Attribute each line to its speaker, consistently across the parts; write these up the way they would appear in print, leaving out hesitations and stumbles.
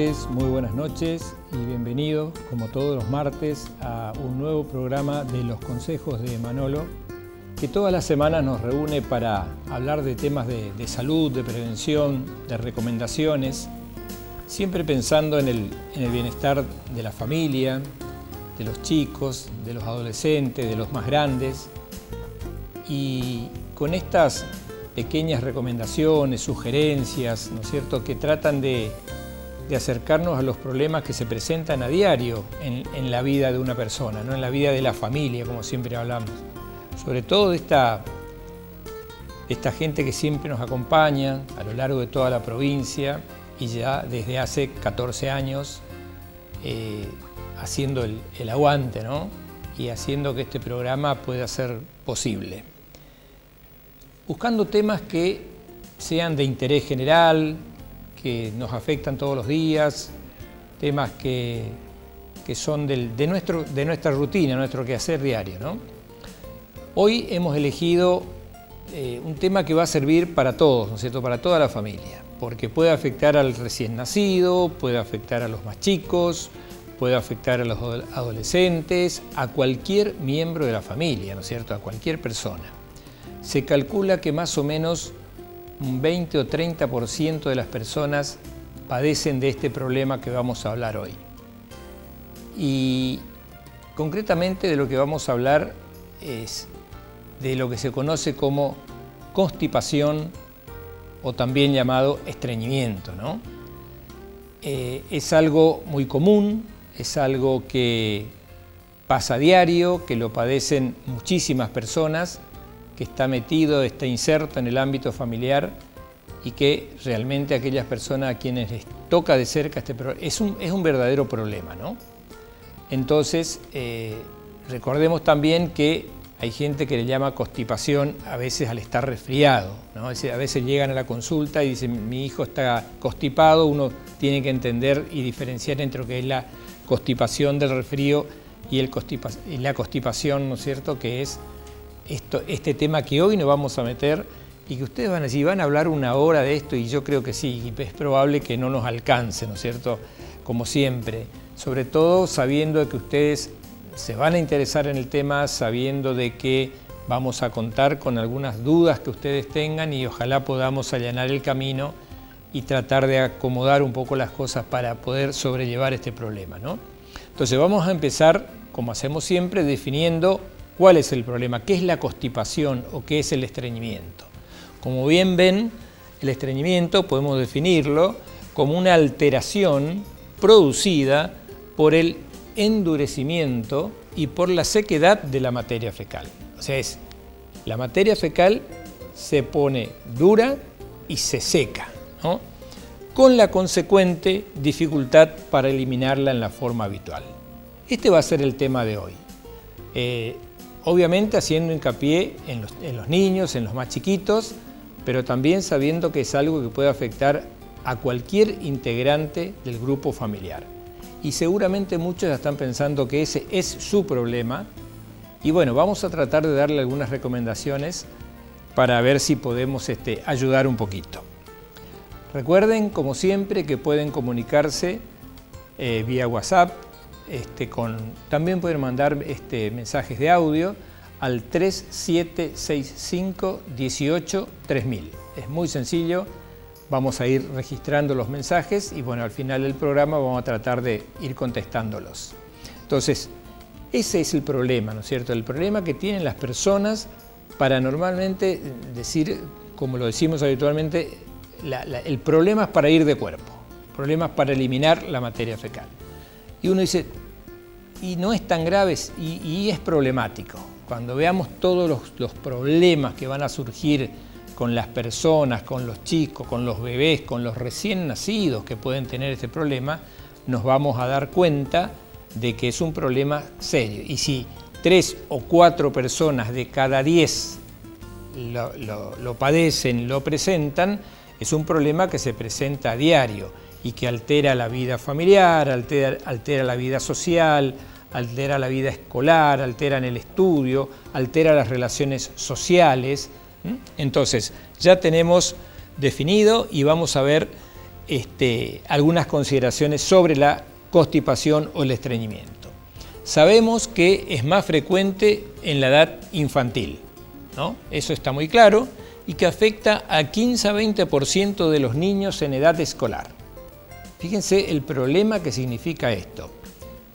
Speaker 1: tardes, muy buenas noches y bienvenidos, como todos los martes, a un nuevo programa de Los Consejos de Manolo, que todas las semanas nos reúne para hablar de temas de salud, de prevención, de recomendaciones, siempre pensando en el bienestar de la familia, de los chicos, de los adolescentes, de los más grandes. Y con estas pequeñas recomendaciones, sugerencias, ¿no es cierto?, que tratan de acercarnos a los problemas que se presentan a diario en la vida de una persona, ¿no?, en la vida de la familia, como siempre hablamos. Sobre todo de esta gente que siempre nos acompaña a lo largo de toda la provincia y ya desde hace 14 años haciendo el aguante, ¿no?, y haciendo que este programa pueda ser posible. Buscando temas que sean de interés general, que nos afectan todos los días, temas que son de nuestra rutina, nuestro quehacer diario, ¿no? Hoy hemos elegido un tema que va a servir para todos, ¿no es cierto?, para toda la familia, porque puede afectar al recién nacido, puede afectar a los más chicos, puede afectar a los adolescentes, a cualquier miembro de la familia, ¿no es cierto?, a cualquier persona. Se calcula que más o menos un 20 o 30% de las personas padecen de este problema que vamos a hablar hoy. Y concretamente de lo que vamos a hablar es de lo que se conoce como constipación o también llamado estreñimiento, ¿no? Es algo muy común, es algo que pasa a diario, que lo padecen muchísimas personas, que está metido, está inserto en el ámbito familiar y que realmente aquellas personas a quienes les toca de cerca este problema, es un verdadero problema, ¿no? Entonces, recordemos también que hay gente que le llama constipación a veces al estar resfriado, ¿no? A veces llegan a la consulta y dicen, mi hijo está constipado. Uno tiene que entender y diferenciar entre lo que es la constipación del resfrío y la constipación, ¿no es cierto?, que es este tema que hoy nos vamos a meter y que ustedes van a decir, van a hablar una hora de esto, y yo creo que sí, y es probable que no nos alcance, ¿no es cierto?, como siempre, sobre todo sabiendo de que ustedes se van a interesar en el tema, sabiendo de que vamos a contar con algunas dudas que ustedes tengan y ojalá podamos allanar el camino y tratar de acomodar un poco las cosas para poder sobrellevar este problema, ¿no? Entonces vamos a empezar, como hacemos siempre, definiendo cuál es el problema, qué es la constipación o qué es el estreñimiento. Como bien ven, el estreñimiento podemos definirlo como una alteración producida por el endurecimiento y por la sequedad de la materia fecal. O sea, la materia fecal se pone dura y se seca, ¿no?, con la consecuente dificultad para eliminarla en la forma habitual. Este va a ser el tema de hoy. Obviamente haciendo hincapié en los niños, en los más chiquitos, pero también sabiendo que es algo que puede afectar a cualquier integrante del grupo familiar. Y seguramente muchos ya están pensando que ese es su problema. Y bueno, vamos a tratar de darle algunas recomendaciones para ver si podemos ayudar un poquito. Recuerden, como siempre, que pueden comunicarse vía WhatsApp. También pueden mandar mensajes de audio al 3765 18 3000. Es muy sencillo, vamos a ir registrando los mensajes y bueno, al final del programa vamos a tratar de ir contestándolos. Entonces, ese es el problema, ¿no es cierto? El problema que tienen las personas para normalmente decir, como lo decimos habitualmente, el problema es para ir de cuerpo, problemas para eliminar la materia fecal. Y uno dice, y no es tan grave y es problemático. Cuando veamos todos los problemas que van a surgir con las personas, con los chicos, con los bebés, con los recién nacidos que pueden tener este problema, nos vamos a dar cuenta de que es un problema serio. Y si 3 o 4 personas de cada 10 lo padecen, lo presentan, es un problema que se presenta a diario y que altera la vida familiar, altera la vida social, altera la vida escolar, altera en el estudio, altera las relaciones sociales. Entonces, ya tenemos definido y vamos a ver algunas consideraciones sobre la constipación o el estreñimiento. Sabemos que es más frecuente en la edad infantil, ¿no? Eso está muy claro, y que afecta a 15 a 20% de los niños en edad escolar. Fíjense el problema que significa esto.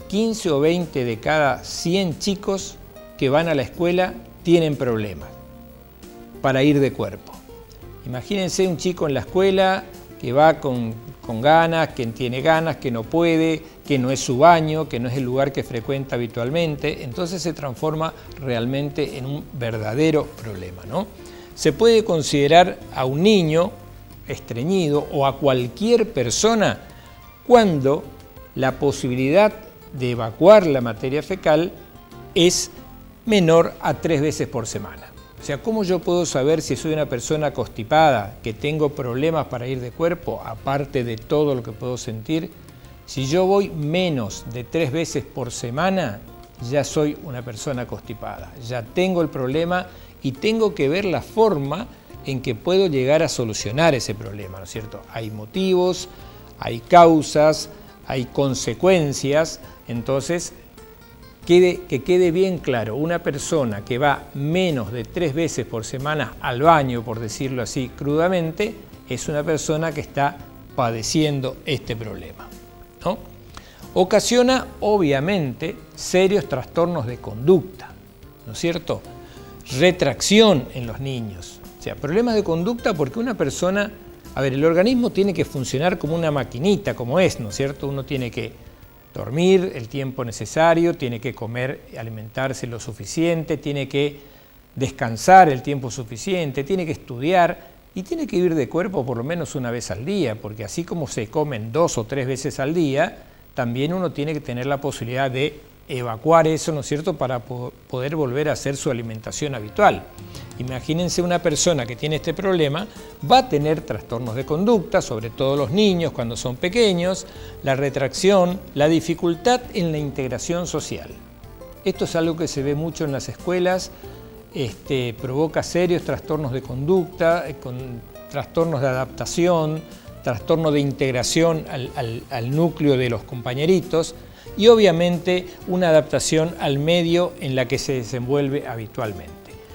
Speaker 1: 15 o 20 de cada 100 chicos que van a la escuela tienen problemas para ir de cuerpo. Imagínense un chico en la escuela que va con ganas, que tiene ganas, que no puede, que no es su baño, que no es el lugar que frecuenta habitualmente, entonces se transforma realmente en un verdadero problema, ¿no? Se puede considerar a un niño estreñido o a cualquier persona cuando la posibilidad de evacuar la materia fecal es menor a 3 veces por semana. O sea, ¿cómo yo puedo saber si soy una persona constipada, que tengo problemas para ir de cuerpo, aparte de todo lo que puedo sentir? Si yo voy menos de 3 veces por semana, ya soy una persona constipada, ya tengo el problema y tengo que ver la forma en que puedo llegar a solucionar ese problema, ¿no es cierto? Hay motivos, hay causas, hay consecuencias, entonces que quede bien claro, una persona que va menos de 3 veces por semana al baño, por decirlo así crudamente, es una persona que está padeciendo este problema, ¿no? Ocasiona, obviamente, serios trastornos de conducta, ¿no es cierto? Retracción en los niños, o sea, problemas de conducta porque una persona, a ver, el organismo tiene que funcionar como una maquinita, como es, ¿no es cierto? Uno tiene que dormir el tiempo necesario, tiene que comer, alimentarse lo suficiente, tiene que descansar el tiempo suficiente, tiene que estudiar y tiene que ir de cuerpo por lo menos una vez al día, porque así como se comen 2 o 3 veces al día, también uno tiene que tener la posibilidad de evacuar eso, ¿no es cierto?, para poder volver a hacer su alimentación habitual. Imagínense una persona que tiene este problema, va a tener trastornos de conducta, sobre todo los niños cuando son pequeños, la retracción, la dificultad en la integración social. Esto es algo que se ve mucho en las escuelas, provoca serios trastornos de conducta, con trastornos de adaptación, trastorno de integración al núcleo de los compañeritos y obviamente una adaptación al medio en la que se desenvuelve habitualmente.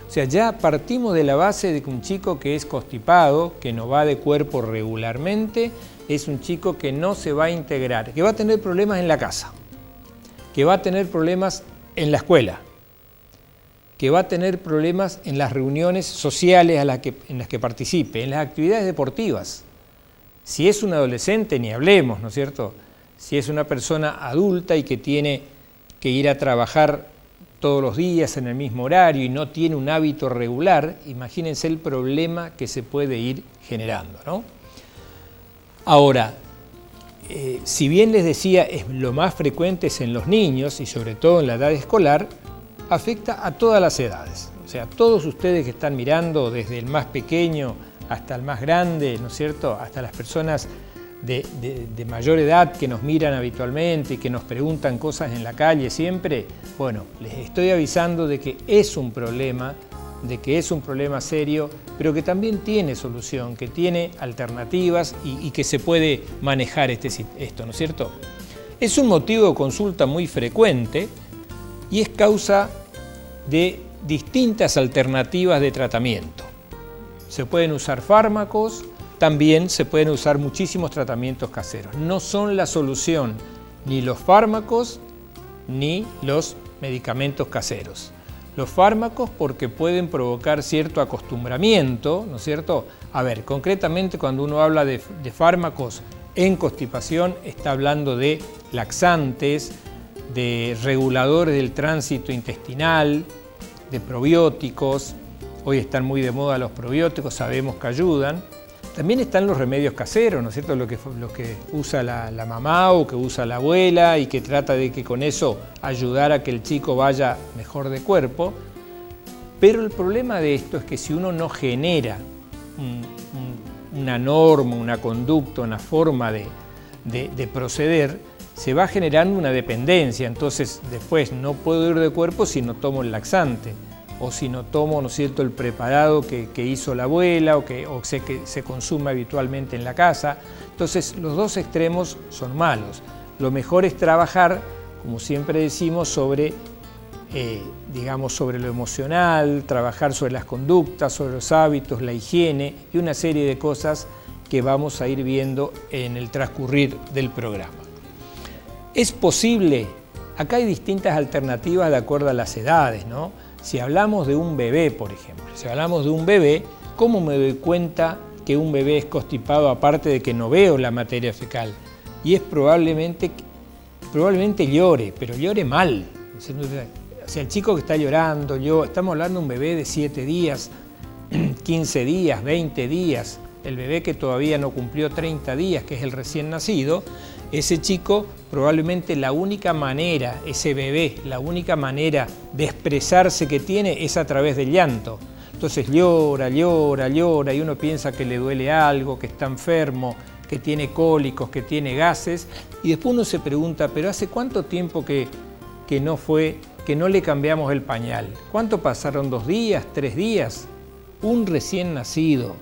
Speaker 1: O sea, ya partimos de la base de que un chico que es constipado, que no va de cuerpo regularmente, es un chico que no se va a integrar, que va a tener problemas en la casa, que va a tener problemas en la escuela, que va a tener problemas en las reuniones sociales en las que participe, en las actividades deportivas. Si es un adolescente, ni hablemos, ¿no es cierto? Si es una persona adulta y que tiene que ir a trabajar todos los días en el mismo horario y no tiene un hábito regular, imagínense el problema que se puede ir generando, ¿no? Ahora, si bien les decía, lo más frecuente es en los niños y sobre todo en la edad escolar, afecta a todas las edades. O sea, todos ustedes que están mirando, desde el más pequeño hasta el más grande, ¿no es cierto?, hasta las personas de mayor edad que nos miran habitualmente y que nos preguntan cosas en la calle siempre, bueno, les estoy avisando de que es un problema, serio, pero que también tiene solución, que tiene alternativas y que se puede manejar esto, ¿no es cierto? Es un motivo de consulta muy frecuente y es causa de distintas alternativas de tratamiento. Se pueden usar fármacos, también se pueden usar muchísimos tratamientos caseros. No son la solución ni los fármacos ni los medicamentos caseros. Los fármacos porque pueden provocar cierto acostumbramiento, ¿no es cierto? A ver, concretamente cuando uno habla de fármacos en constipación, está hablando de laxantes, de reguladores del tránsito intestinal, de probióticos. Hoy están muy de moda los probióticos, sabemos que ayudan. También están los remedios caseros, ¿no es cierto? Lo que usa la mamá o que usa la abuela y que trata de que con eso ayudar a que el chico vaya mejor de cuerpo. Pero el problema de esto es que si uno no genera una norma, una conducta, una forma de proceder, se va generando una dependencia. Entonces después no puedo ir de cuerpo si no tomo el laxante. o si no tomo, ¿no es cierto?, el preparado que hizo la abuela o que se consume habitualmente en la casa. Entonces, los dos extremos son malos. Lo mejor es trabajar, como siempre decimos, sobre lo emocional, trabajar sobre las conductas, sobre los hábitos, la higiene y una serie de cosas que vamos a ir viendo en el transcurrir del programa. Es posible, acá hay distintas alternativas de acuerdo a las edades, ¿no? Si hablamos de un bebé, por ejemplo, si hablamos de un bebé, ¿cómo me doy cuenta que un bebé es constipado aparte de que no veo la materia fecal? Y es probablemente llore, pero llore mal. O sea, el chico que está llorando, estamos hablando de un bebé de 7 días, 15 días, 20 días, el bebé que todavía no cumplió 30 días, que es el recién nacido, ese chico probablemente la única manera, ese bebé, la única manera de expresarse que tiene es a través del llanto. Entonces llora, llora, llora y uno piensa que le duele algo, que está enfermo, que tiene cólicos, que tiene gases y después uno se pregunta, ¿pero hace cuánto tiempo que no le cambiamos el pañal? ¿Cuánto pasaron? ¿2 días? ¿3 días? Un recién nacido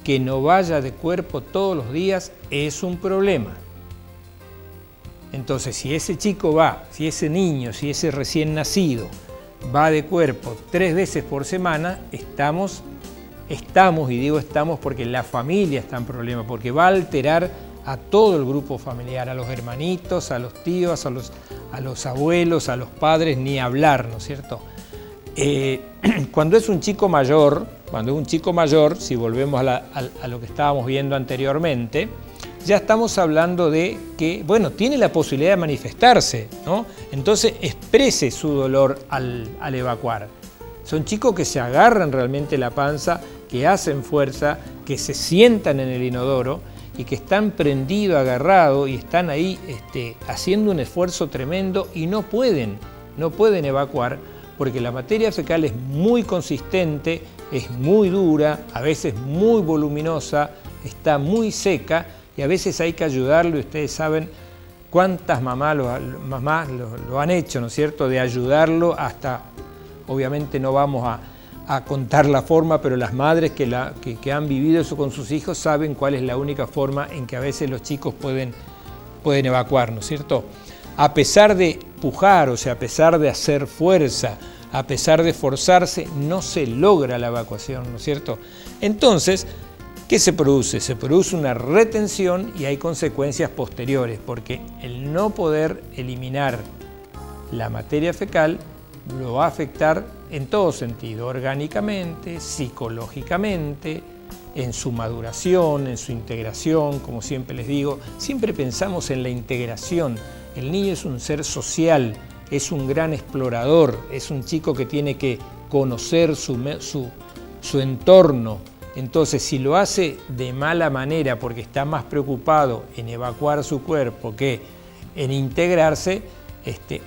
Speaker 1: que no vaya de cuerpo todos los días es un problema. Entonces, si ese chico si ese niño, si ese recién nacido va de cuerpo 3 veces por semana, estamos, y digo estamos porque la familia está en problema, porque va a alterar a todo el grupo familiar, a los hermanitos, a los tíos, a los abuelos, a los padres, ni hablar, ¿no es cierto? Cuando es un chico mayor, si volvemos a lo que estábamos viendo anteriormente, ya estamos hablando de que, bueno, tiene la posibilidad de manifestarse, ¿no? Entonces exprese su dolor al evacuar. Son chicos que se agarran realmente la panza, que hacen fuerza, que se sientan en el inodoro y que están prendidos, agarrados y están ahí haciendo un esfuerzo tremendo y no pueden evacuar porque la materia fecal es muy consistente, es muy dura, a veces muy voluminosa, está muy seca y a veces hay que ayudarlo y ustedes saben cuántas mamás lo han hecho, ¿no es cierto?, de ayudarlo hasta, obviamente no vamos a contar la forma, pero las madres que han vivido eso con sus hijos saben cuál es la única forma en que a veces los chicos pueden evacuar, ¿no es cierto? A pesar de pujar, o sea, a pesar de hacer fuerza, a pesar de esforzarse, no se logra la evacuación, ¿no es cierto? Entonces, ¿qué se produce? Se produce una retención y hay consecuencias posteriores, porque el no poder eliminar la materia fecal lo va a afectar en todo sentido, orgánicamente, psicológicamente, en su maduración, en su integración, como siempre les digo, siempre pensamos en la integración. El niño es un ser social, es un gran explorador, es un chico que tiene que conocer su entorno. Entonces, si lo hace de mala manera porque está más preocupado en evacuar su cuerpo que en integrarse,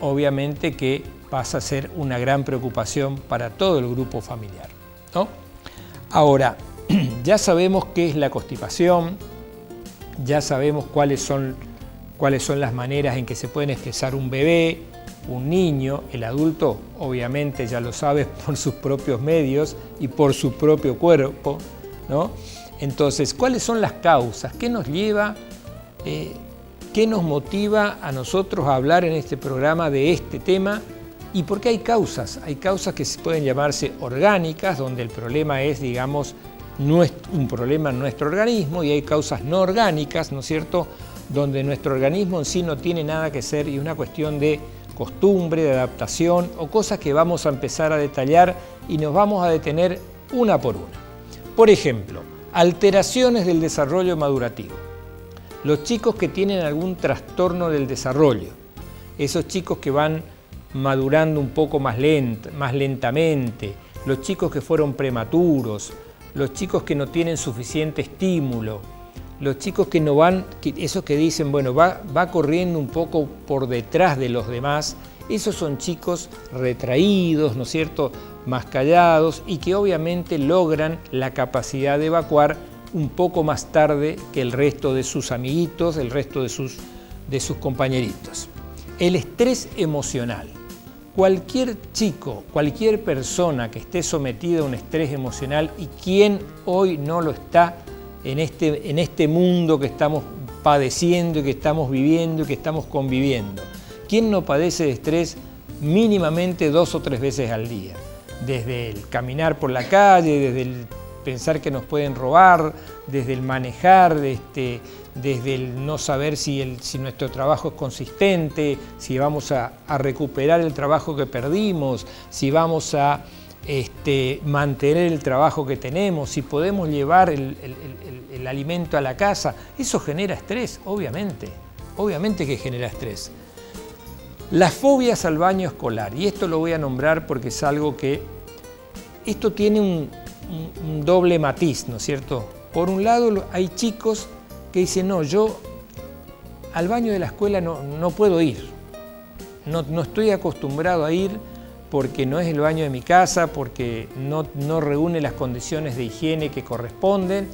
Speaker 1: obviamente que pasa a ser una gran preocupación para todo el grupo familiar, ¿no? Ahora, ya sabemos qué es la constipación, ya sabemos cuáles son las maneras en que se pueden expresar un bebé, un niño, el adulto obviamente ya lo sabe por sus propios medios y por su propio cuerpo, ¿no? Entonces, ¿cuáles son las causas? ¿Qué nos lleva, qué nos motiva a nosotros a hablar en este programa de este tema? ¿Y por qué hay causas? Hay causas que pueden llamarse orgánicas, donde el problema es, digamos, un problema en nuestro organismo, y hay causas no orgánicas, ¿no es cierto?, donde nuestro organismo en sí no tiene nada que ser y una cuestión de costumbre, de adaptación o cosas que vamos a empezar a detallar y nos vamos a detener una por una. Por ejemplo, alteraciones del desarrollo madurativo. Los chicos que tienen algún trastorno del desarrollo, esos chicos que van madurando un poco más lentamente, los chicos que fueron prematuros, los chicos que no tienen suficiente estímulo, los chicos que no van, esos que dicen, bueno, va corriendo un poco por detrás de los demás, esos son chicos retraídos, ¿no es cierto?, más callados y que obviamente logran la capacidad de evacuar un poco más tarde que el resto de sus amiguitos, el resto de sus compañeritos. El estrés emocional. cualquier chico, cualquier persona que esté sometida a un estrés emocional, y quien hoy no lo está en este mundo que estamos padeciendo y que estamos viviendo y que estamos conviviendo. ¿Quién no padece de estrés mínimamente 2 o 3 veces al día? Desde el caminar por la calle, desde el pensar que nos pueden robar, desde el manejar, desde el no saber si nuestro trabajo es consistente, si vamos a recuperar el trabajo que perdimos, si vamos a mantener el trabajo que tenemos, si podemos llevar el alimento a la casa. Eso genera estrés, obviamente que genera estrés. Las fobias al baño escolar, y esto lo voy a nombrar porque es algo que, esto tiene un doble matiz, ¿no es cierto? Por un lado hay chicos que dicen, no, yo al baño de la escuela no puedo ir, no estoy acostumbrado a ir porque no es el baño de mi casa, porque no reúne las condiciones de higiene que corresponden,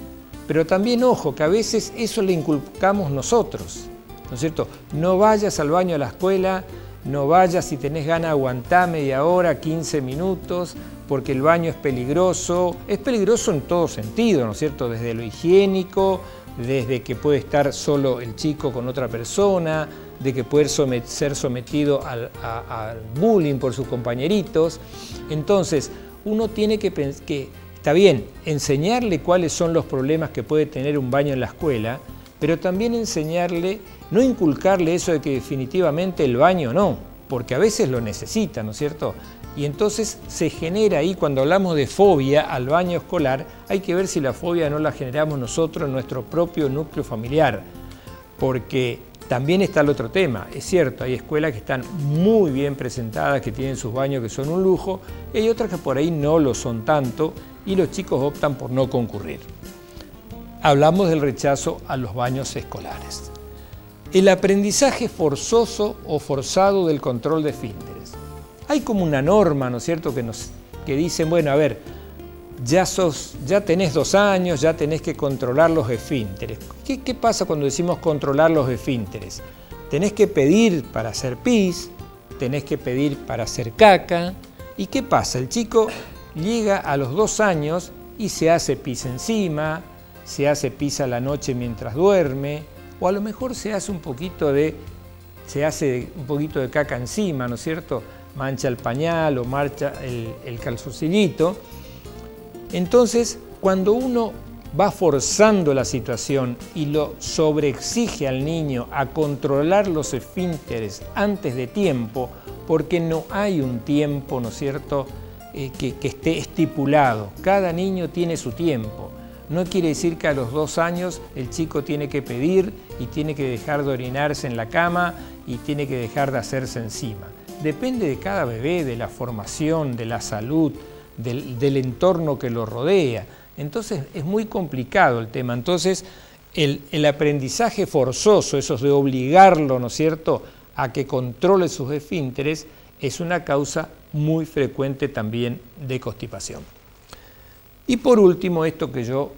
Speaker 1: pero también, ojo, que a veces eso le inculcamos nosotros, ¿no es cierto? No vayas al baño de la escuela, no vayas, si tenés ganas, aguantá media hora, 15 minutos, porque el baño es peligroso en todo sentido, ¿no es cierto? Desde lo higiénico, desde que puede estar solo el chico con otra persona, de que puede ser sometido al bullying por sus compañeritos. Entonces, uno tiene que pensar que está bien enseñarle cuáles son los problemas que puede tener un baño en la escuela, pero también enseñarle, no inculcarle eso de que definitivamente el baño no, porque a veces lo necesita, ¿no es cierto? Y entonces se genera ahí, cuando hablamos de fobia al baño escolar, hay que ver si la fobia no la generamos nosotros en nuestro propio núcleo familiar, porque también está el otro tema. Es cierto, hay escuelas que están muy bien presentadas, que tienen sus baños que son un lujo, y hay otras que por ahí no lo son tanto, y los chicos optan por no concurrir. Hablamos del rechazo a los baños escolares. El aprendizaje forzoso o forzado del control de esfínteres. Hay como una norma, ¿no es cierto?, que dicen, bueno, a ver, ya tenés 2 años, ya tenés que controlar los esfínteres. ¿Qué pasa cuando decimos controlar los esfínteres? Tenés que pedir para hacer pis, tenés que pedir para hacer caca. ¿Y qué pasa? El chico llega a los 2 años y se hace pis encima, se hace pis a la noche mientras duerme, o a lo mejor se hace un poquito de caca encima, ¿no es cierto? Mancha el pañal o mancha el calzoncillito. Entonces, cuando uno va forzando la situación y lo sobreexige al niño a controlar los esfínteres antes de tiempo, porque no hay un tiempo, ¿no es cierto?, que esté estipulado. Cada niño tiene su tiempo. No quiere decir que a los 2 años el chico tiene que pedir y tiene que dejar de orinarse en la cama y tiene que dejar de hacerse encima. Depende de cada bebé, de la formación, de la salud, del entorno que lo rodea. Entonces es muy complicado el tema. Entonces el aprendizaje forzoso, eso de obligarlo, ¿no es cierto?, a que controle sus esfínteres, es una causa muy frecuente también de constipación. Y por último, esto que yo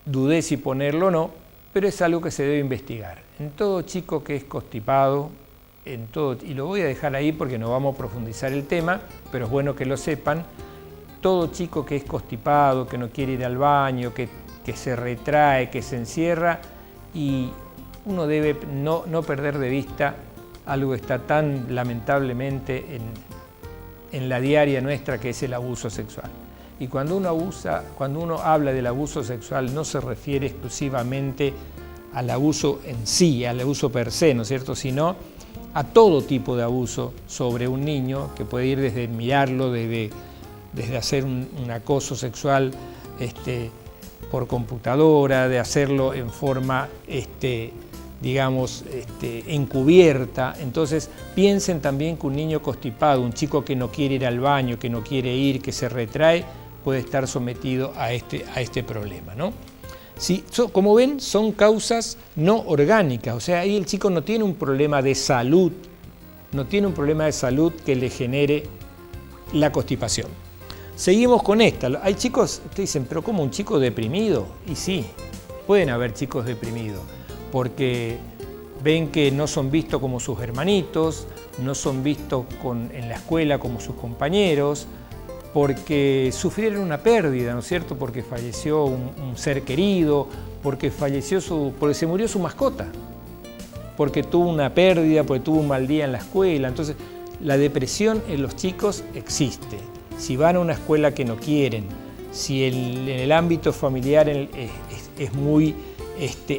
Speaker 1: dudé si ponerlo o no, pero es algo que se debe investigar. En todo chico que es constipado, y lo voy a dejar ahí porque no vamos a profundizar el tema, pero es bueno que lo sepan, todo chico que es constipado, que no quiere ir al baño, que se retrae, que se encierra, y uno debe no perder de vista algo que está tan lamentablemente en la diaria nuestra, que es el abuso sexual. Y cuando uno habla del abuso sexual, no se refiere exclusivamente al abuso en sí, al abuso per se, ¿no es cierto?, sino a todo tipo de abuso sobre un niño, que puede ir desde mirarlo, desde hacer un acoso sexual por computadora, de hacerlo en forma, encubierta. Entonces, piensen también que un niño constipado, un chico que no quiere ir al baño, que no quiere ir, que se retrae, puede estar sometido a este problema, ¿no? Sí, como ven, son causas no orgánicas, o sea, ahí el chico no tiene un problema de salud, que le genere la constipación. Seguimos con esta. Hay chicos que dicen, pero ¿cómo un chico deprimido? Y sí, pueden haber chicos deprimidos, porque ven que no son vistos como sus hermanitos, no son vistos en la escuela como sus compañeros, porque sufrieron una pérdida, ¿no es cierto? Porque falleció un ser querido, porque se murió su mascota, porque tuvo una pérdida, porque tuvo un mal día en la escuela. Entonces, la depresión en los chicos existe. Si van a una escuela que no quieren, si en el ámbito familiar es muy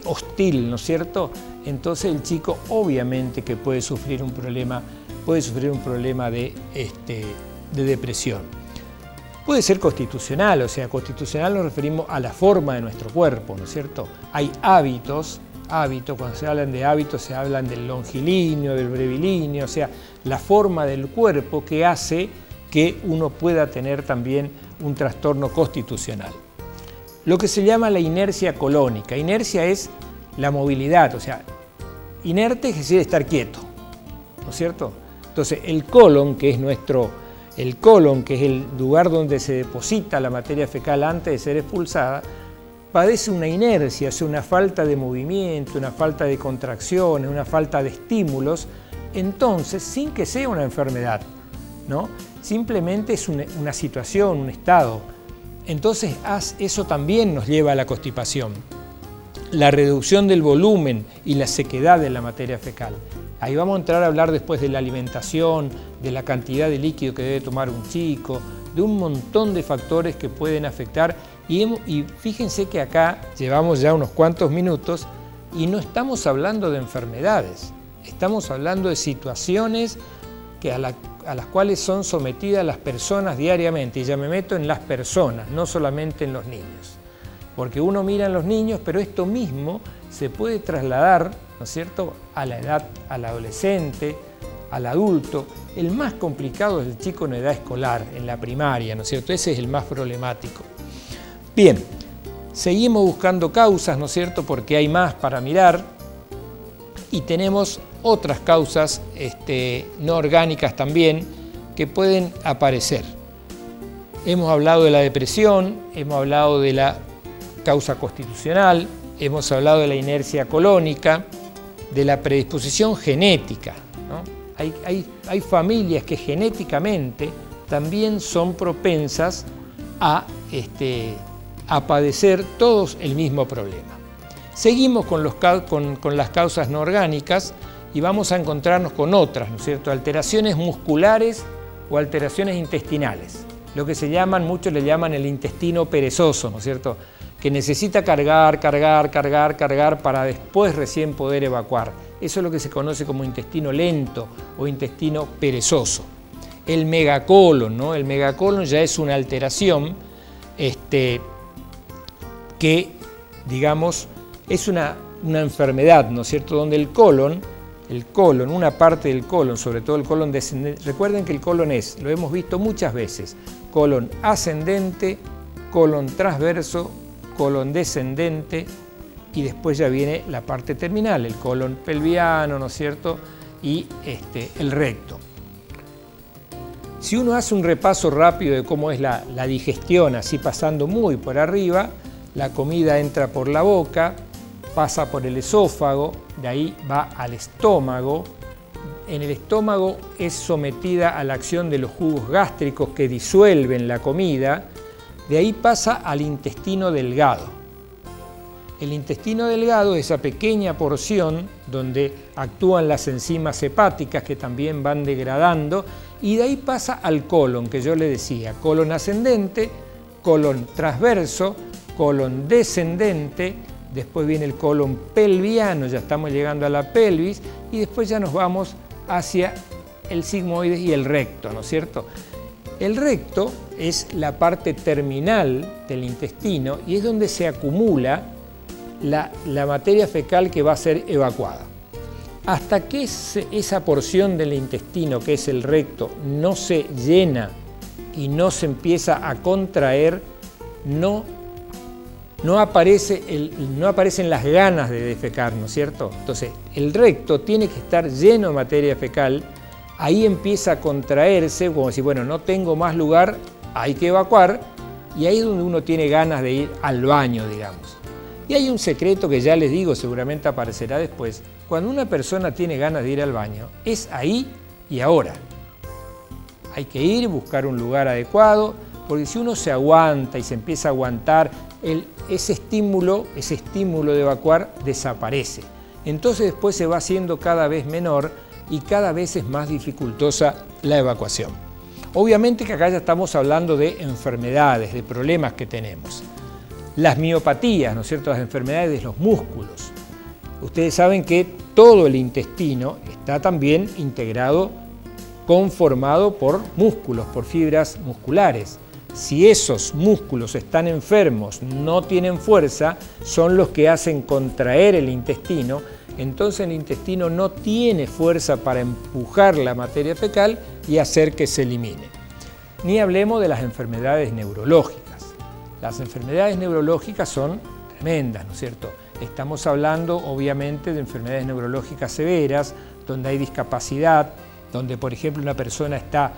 Speaker 1: hostil, ¿no es cierto? Entonces el chico obviamente que puede sufrir un problema de depresión. Puede ser constitucional, o sea, constitucional nos referimos a la forma de nuestro cuerpo, ¿no es cierto? Hay hábitos, cuando se hablan de hábitos se hablan del longilíneo, del brevilíneo, o sea, la forma del cuerpo que hace que uno pueda tener también un trastorno constitucional. Lo que se llama la inercia colónica. Inercia es la movilidad, o sea, inerte es decir estar quieto, ¿no es cierto? Entonces, el colon, que es el lugar donde se deposita la materia fecal antes de ser expulsada, padece una inercia, o sea, una falta de movimiento, una falta de contracciones, una falta de estímulos, entonces, sin que sea una enfermedad, ¿no? Simplemente es una situación, un estado. Entonces, eso también nos lleva a la constipación. La reducción del volumen y la sequedad de la materia fecal. Ahí vamos a entrar a hablar después de la alimentación, de la cantidad de líquido que debe tomar un chico, de un montón de factores que pueden afectar. Y fíjense que acá llevamos ya unos cuantos minutos y no estamos hablando de enfermedades, estamos hablando de situaciones a las cuales son sometidas las personas diariamente. Y ya me meto en las personas, no solamente en los niños. Porque uno mira en los niños, pero esto mismo se puede trasladar, ¿no es cierto?, a la edad, al adolescente, al adulto. El más complicado es el chico en edad escolar, en la primaria, ¿no es cierto? Ese es el más problemático. Bien, seguimos buscando causas, ¿no es cierto?, porque hay más para mirar y tenemos otras causas no orgánicas también que pueden aparecer. Hemos hablado de la depresión, hemos hablado de la causa constitucional, hemos hablado de la inercia colónica, de la predisposición genética, ¿no? Hay familias que genéticamente también son propensas a padecer todos el mismo problema. Seguimos con las causas no orgánicas y vamos a encontrarnos con otras, ¿no es cierto? Alteraciones musculares o alteraciones intestinales, lo que muchos le llaman el intestino perezoso, ¿no es cierto?, que necesita cargar para después recién poder evacuar. Eso es lo que se conoce como intestino lento o intestino perezoso. El megacolon, ¿no? El megacolon ya es una alteración que, digamos, es una enfermedad, ¿no es cierto?, donde el colon, una parte del colon, sobre todo el colon descendente, recuerden que el colon lo hemos visto muchas veces, colon ascendente, colon transverso, colon descendente y después ya viene la parte terminal, el colon pelviano, ¿no es cierto?, y el recto. Si uno hace un repaso rápido de cómo es la digestión, así pasando muy por arriba, la comida entra por la boca, pasa por el esófago, de ahí va al estómago. En el estómago es sometida a la acción de los jugos gástricos que disuelven la comida, de ahí pasa al intestino delgado. El intestino delgado es esa pequeña porción donde actúan las enzimas hepáticas que también van degradando y de ahí pasa al colon, que yo le decía, colon ascendente, colon transverso, colon descendente, después viene el colon pelviano, ya estamos llegando a la pelvis y después ya nos vamos hacia el sigmoides y el recto, ¿no es cierto? El recto es la parte terminal del intestino y es donde se acumula la materia fecal que va a ser evacuada. Hasta que esa porción del intestino, que es el recto, no se llena y no se empieza a contraer, no aparecen las ganas de defecar, ¿no es cierto? Entonces, el recto tiene que estar lleno de materia fecal, ahí empieza a contraerse, como si, bueno, no tengo más lugar, hay que evacuar, y ahí es donde uno tiene ganas de ir al baño, digamos. Y hay un secreto que ya les digo, seguramente aparecerá después. Cuando una persona tiene ganas de ir al baño, es ahí y ahora. Hay que ir, buscar un lugar adecuado, porque si uno se aguanta y se empieza a aguantar, ese estímulo de evacuar desaparece. Entonces después se va haciendo cada vez menor y cada vez es más dificultosa la evacuación. Obviamente que acá ya estamos hablando de enfermedades, de problemas que tenemos. Las miopatías, ¿no es cierto?, las enfermedades de los músculos. Ustedes saben que todo el intestino está también integrado, conformado por músculos, por fibras musculares. Si esos músculos están enfermos, no tienen fuerza, son los que hacen contraer el intestino, entonces el intestino no tiene fuerza para empujar la materia fecal y hacer que se elimine. Ni hablemos de las enfermedades neurológicas. Las enfermedades neurológicas son tremendas, ¿no es cierto? Estamos hablando obviamente de enfermedades neurológicas severas, donde hay discapacidad, donde por ejemplo una persona está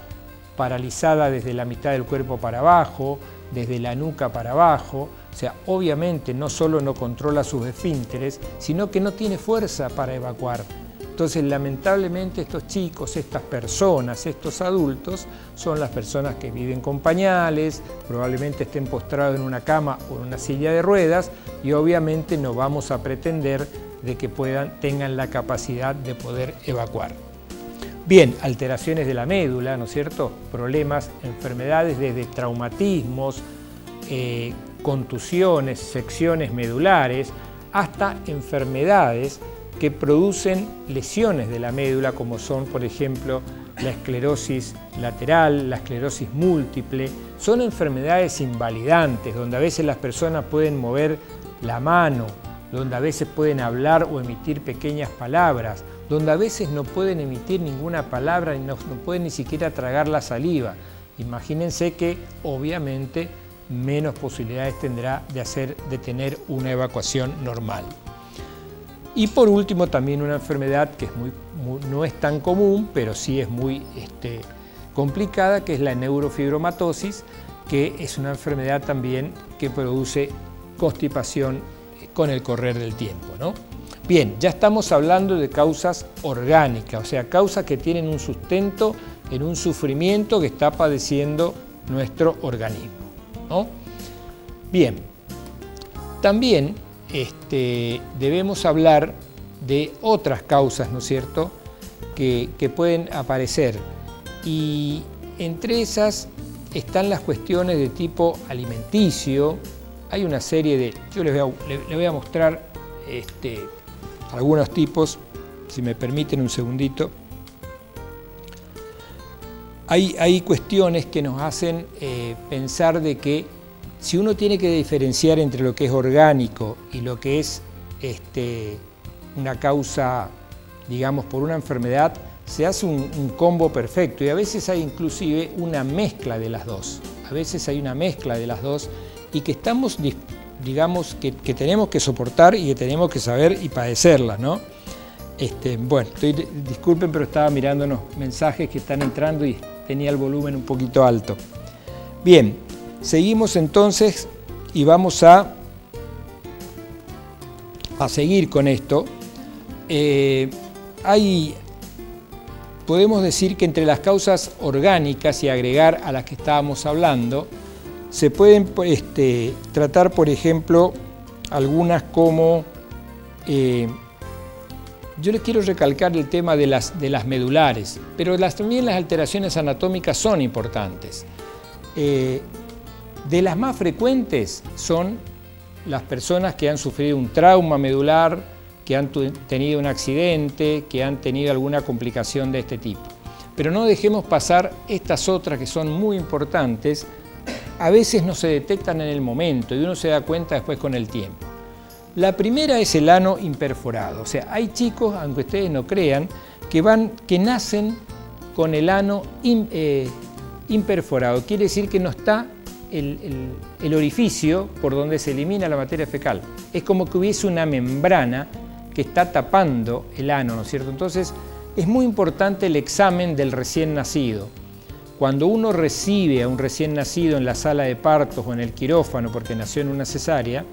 Speaker 1: paralizada desde la mitad del cuerpo para abajo, desde la nuca para abajo, o sea, obviamente no solo no controla sus esfínteres, sino que no tiene fuerza para evacuar. Entonces, lamentablemente estos chicos, estas personas, estos adultos, son las personas que viven con pañales, probablemente estén postrados en una cama o en una silla de ruedas y obviamente no vamos a pretender de que tengan la capacidad de poder evacuar. Bien, alteraciones de la médula, ¿no es cierto? Problemas, enfermedades desde traumatismos, contusiones, secciones medulares, hasta enfermedades que producen lesiones de la médula, como son, por ejemplo, la esclerosis lateral, la esclerosis múltiple. Son enfermedades invalidantes, donde a veces las personas pueden mover la mano, donde a veces pueden hablar o emitir pequeñas palabras, donde a veces no pueden emitir ninguna palabra y no pueden ni siquiera tragar la saliva. Imagínense que obviamente menos posibilidades tendrá de tener una evacuación normal. Y por último también una enfermedad que no es tan común, pero sí es muy complicada, que es la neurofibromatosis, que es una enfermedad también que produce constipación con el correr del tiempo, ¿no? Bien, ya estamos hablando de causas orgánicas, o sea, causas que tienen un sustento en un sufrimiento que está padeciendo nuestro organismo, ¿no? Bien, también debemos hablar de otras causas, ¿no es cierto?, que pueden aparecer, y entre esas están las cuestiones de tipo alimenticio. Hay una serie de, yo les voy a mostrar algunos tipos, si me permiten un segundito. Hay cuestiones que nos hacen pensar de que si uno tiene que diferenciar entre lo que es orgánico y lo que es una causa, digamos, por una enfermedad, se hace un combo perfecto, y a veces hay inclusive una mezcla de las dos. A veces hay una mezcla de las dos y que estamos, digamos, que tenemos que soportar y que tenemos que saber y padecerla, ¿no? Bueno, disculpen, pero estaba mirando unos mensajes que están entrando y tenía el volumen un poquito alto. Bien, seguimos entonces y vamos a seguir con esto. Podemos decir que entre las causas orgánicas y agregar a las que estábamos hablando, se pueden tratar, por ejemplo, algunas como, yo les quiero recalcar el tema de las medulares, pero también las alteraciones anatómicas son importantes. De las más frecuentes son las personas que han sufrido un trauma medular, que han tenido un accidente, que han tenido alguna complicación de este tipo. Pero no dejemos pasar estas otras que son muy importantes. A veces no se detectan en el momento y uno se da cuenta después con el tiempo. La primera es el ano imperforado. O sea, hay chicos, aunque ustedes no crean, que nacen con el ano imperforado. Quiere decir que no está el orificio por donde se elimina la materia fecal. Es como que hubiese una membrana que está tapando el ano, ¿no es cierto? Entonces, es muy importante el examen del recién nacido. Cuando uno recibe a un recién nacido en la sala de partos o en el quirófano porque nació en una cesárea,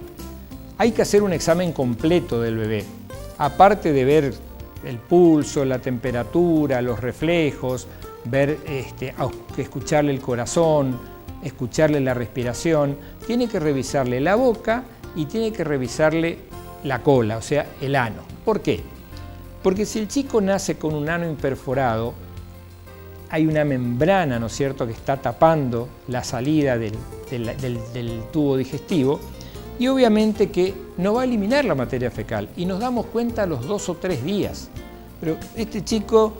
Speaker 1: hay que hacer un examen completo del bebé. Aparte de ver el pulso, la temperatura, los reflejos, ver, escucharle el corazón, escucharle la respiración. Tiene que revisarle la boca y tiene que revisarle la cola, o sea, el ano. ¿Por qué? Porque si el chico nace con un ano imperforado, hay una membrana, ¿no es cierto?, que está tapando la salida del tubo digestivo, y obviamente que no va a eliminar la materia fecal, y nos damos cuenta a los 2 o 3 días. Pero este chico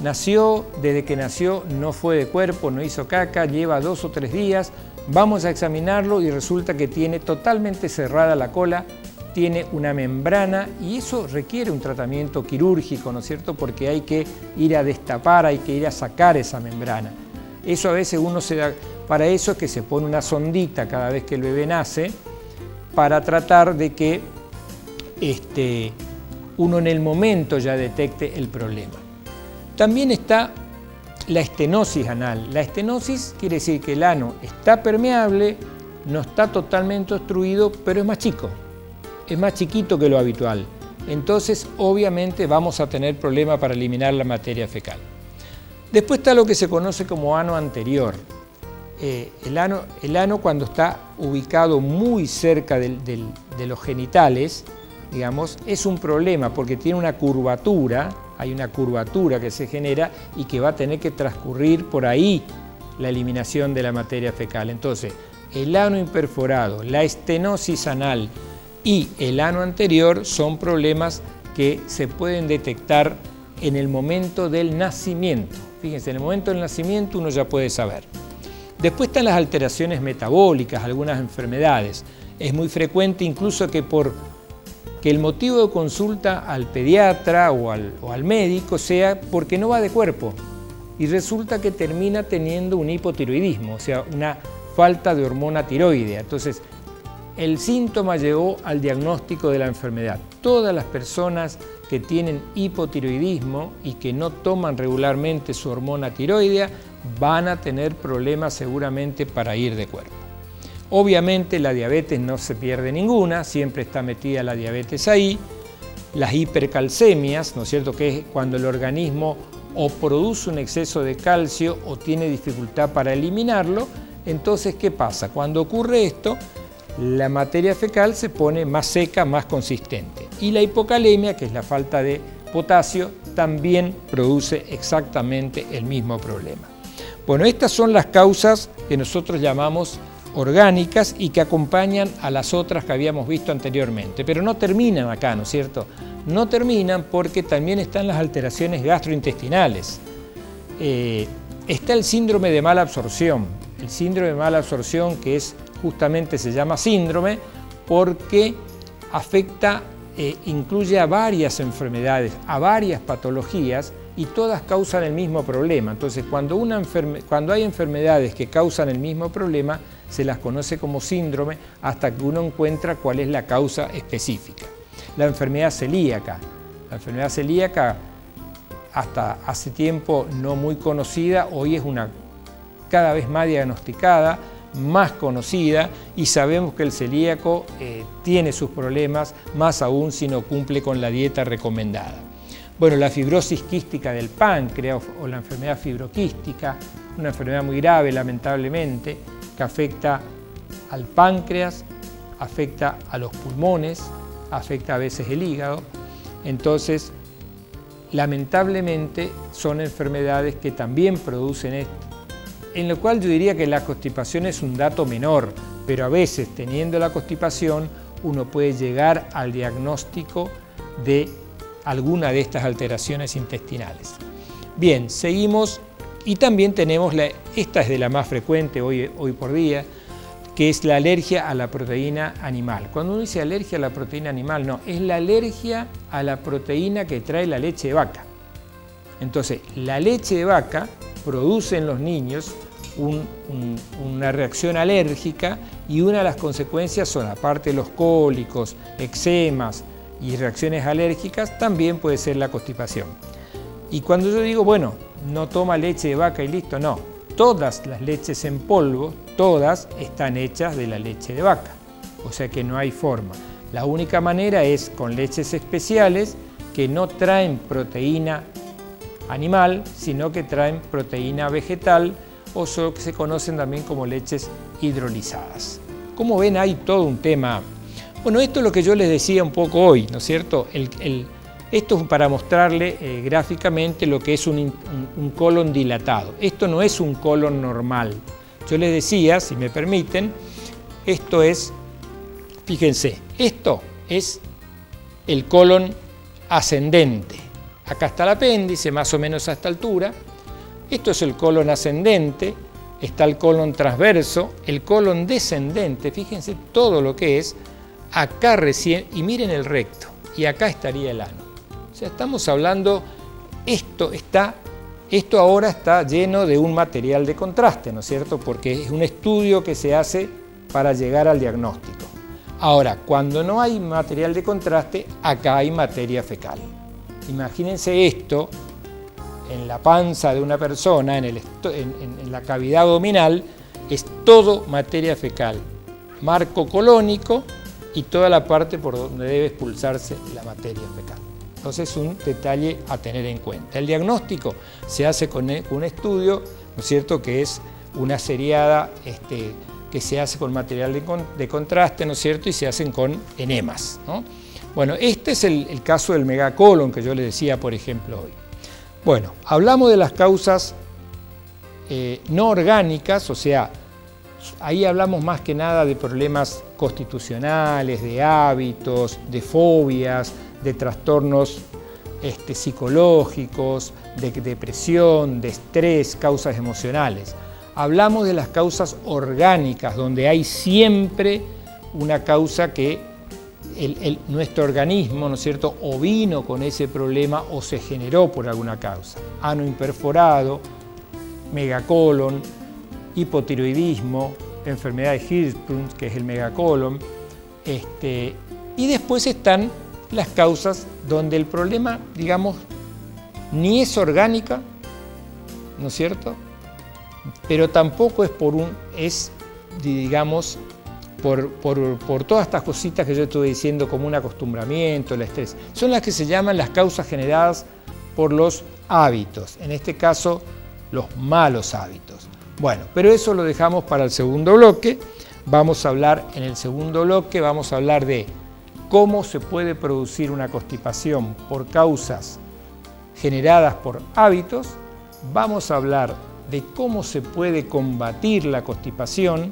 Speaker 1: nació, desde que nació no fue de cuerpo, no hizo caca, lleva 2 o 3 días, vamos a examinarlo y resulta que tiene totalmente cerrada la cola, tiene una membrana, y eso requiere un tratamiento quirúrgico, ¿no es cierto?, porque hay que ir a destapar, hay que ir a sacar esa membrana. Eso a veces uno se da, para eso es que se pone una sondita cada vez que el bebé nace, para tratar de que uno en el momento ya detecte el problema. También está la estenosis anal. La estenosis quiere decir que el ano está permeable, no está totalmente obstruido, pero es más chico. Es más chiquito que lo habitual. Entonces, obviamente, vamos a tener problemas para eliminar la materia fecal. Después está lo que se conoce como ano anterior. El ano cuando está ubicado muy cerca de los genitales, digamos, es un problema porque tiene una curvatura, hay una curvatura que se genera y que va a tener que transcurrir por ahí la eliminación de la materia fecal. Entonces, el ano imperforado, la estenosis anal y el ano anterior son problemas que se pueden detectar en el momento del nacimiento. Fíjense, en el momento del nacimiento uno ya puede saber. Después están las alteraciones metabólicas, algunas enfermedades. Es muy frecuente incluso que el motivo de consulta al pediatra o al médico sea porque no va de cuerpo y resulta que termina teniendo un hipotiroidismo, o sea, una falta de hormona tiroidea. Entonces, el síntoma llevó al diagnóstico de la enfermedad. Todas las personas que tienen hipotiroidismo y que no toman regularmente su hormona tiroidea van a tener problemas seguramente para ir de cuerpo. Obviamente la diabetes no se pierde ninguna, siempre está metida la diabetes ahí. Las hipercalcemias, ¿no es cierto?, que es cuando el organismo o produce un exceso de calcio o tiene dificultad para eliminarlo. Entonces, ¿qué pasa? Cuando ocurre esto, la materia fecal se pone más seca, más consistente. Y la hipocalemia, que es la falta de potasio, también produce exactamente el mismo problema. Bueno, estas son las causas que nosotros llamamos orgánicas y que acompañan a las otras que habíamos visto anteriormente. Pero no terminan acá, ¿no es cierto? No terminan porque también están las alteraciones gastrointestinales. Está el síndrome de mala absorción. El síndrome de mala absorción, que es justamente se llama síndrome porque afecta, incluye a varias enfermedades, a varias patologías y todas causan el mismo problema. Entonces, cuando hay enfermedades que causan el mismo problema, se las conoce como síndrome hasta que uno encuentra cuál es la causa específica. La enfermedad celíaca. La enfermedad celíaca, hasta hace tiempo no muy conocida, hoy es cada vez más diagnosticada, más conocida, y sabemos que el celíaco tiene sus problemas, más aún si no cumple con la dieta recomendada. Bueno, la fibrosis quística del páncreas o la enfermedad fibroquística, una enfermedad muy grave lamentablemente, que afecta al páncreas, afecta a los pulmones, afecta a veces el hígado. Entonces, lamentablemente son enfermedades que también producen esto, en lo cual yo diría que la constipación es un dato menor, pero a veces teniendo la constipación uno puede llegar al diagnóstico de alguna de estas alteraciones intestinales. Bien, seguimos y también tenemos, esta es de la más frecuente hoy por día, que es la alergia a la proteína animal. Cuando uno dice alergia a la proteína animal, no, es la alergia a la proteína que trae la leche de vaca. Entonces, la leche de vaca produce en los niños una reacción alérgica y una de las consecuencias son, aparte de los cólicos, eczemas y reacciones alérgicas, también puede ser la constipación. Y cuando yo digo, bueno, no toma leche de vaca y listo, no. Todas las leches en polvo, todas están hechas de la leche de vaca, o sea que no hay forma. La única manera es con leches especiales que no traen proteína animal, sino que traen proteína vegetal o que se conocen también como leches hidrolizadas. Como ven, hay todo un tema. Bueno, esto es lo que yo les decía un poco hoy, ¿no es cierto? Esto es para mostrarle gráficamente lo que es un colon dilatado. Esto no es un colon normal. Yo les decía, si me permiten, esto es, fíjense, esto es el colon ascendente. Acá está el apéndice, más o menos a esta altura. Esto es el colon ascendente, está el colon transverso, el colon descendente, fíjense todo lo que es, acá recién, y miren el recto, y acá estaría el ano. O sea, estamos hablando, esto ahora está lleno de un material de contraste, ¿no es cierto? Porque es un estudio que se hace para llegar al diagnóstico. Ahora, cuando no hay material de contraste, acá hay materia fecal. Imagínense esto en la panza de una persona, en la cavidad abdominal, es todo materia fecal, marco colónico y toda la parte por donde debe expulsarse la materia fecal. Entonces es un detalle a tener en cuenta. El diagnóstico se hace con un estudio, ¿no es cierto?, que es una seriada que se hace con material de contraste, ¿no es cierto?, y se hacen con enemas, ¿no? Bueno, este es el caso del megacolon que yo les decía, por ejemplo, hoy. Bueno, hablamos de las causas no orgánicas, o sea, ahí hablamos más que nada de problemas constitucionales, de hábitos, de fobias, de trastornos psicológicos, de depresión, de estrés, causas emocionales. Hablamos de las causas orgánicas, donde hay siempre una causa que nuestro organismo, ¿no es cierto?, o vino con ese problema o se generó por alguna causa. Ano imperforado, megacolon, hipotiroidismo, enfermedad de Hirschsprung, que es el megacolon, y después están las causas donde el problema, digamos, ni es orgánica, ¿no es cierto?, pero tampoco es digamos, por todas estas cositas que yo estuve diciendo, como un acostumbramiento, el estrés. Son las que se llaman las causas generadas por los hábitos, en este caso, los malos hábitos. Bueno, pero eso lo dejamos para el segundo bloque. Vamos a hablar, en el segundo bloque, vamos a hablar de cómo se puede producir una constipación por causas generadas por hábitos. Vamos a hablar de cómo se puede combatir la constipación,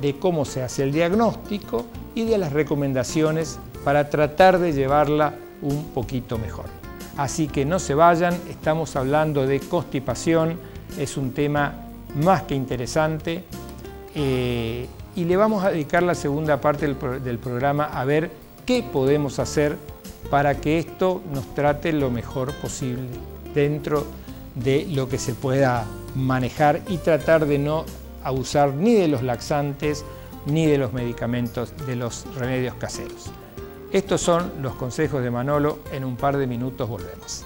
Speaker 1: de cómo se hace el diagnóstico y de las recomendaciones para tratar de llevarla un poquito mejor. Así que no se vayan, estamos hablando de constipación, es un tema más que interesante y le vamos a dedicar la segunda parte del programa a ver qué podemos hacer para que esto nos trate lo mejor posible dentro de lo que se pueda manejar y tratar de no abusar ni de los laxantes ni de los medicamentos, de los remedios caseros. Estos son los consejos de Manolo. En un par de minutos volvemos.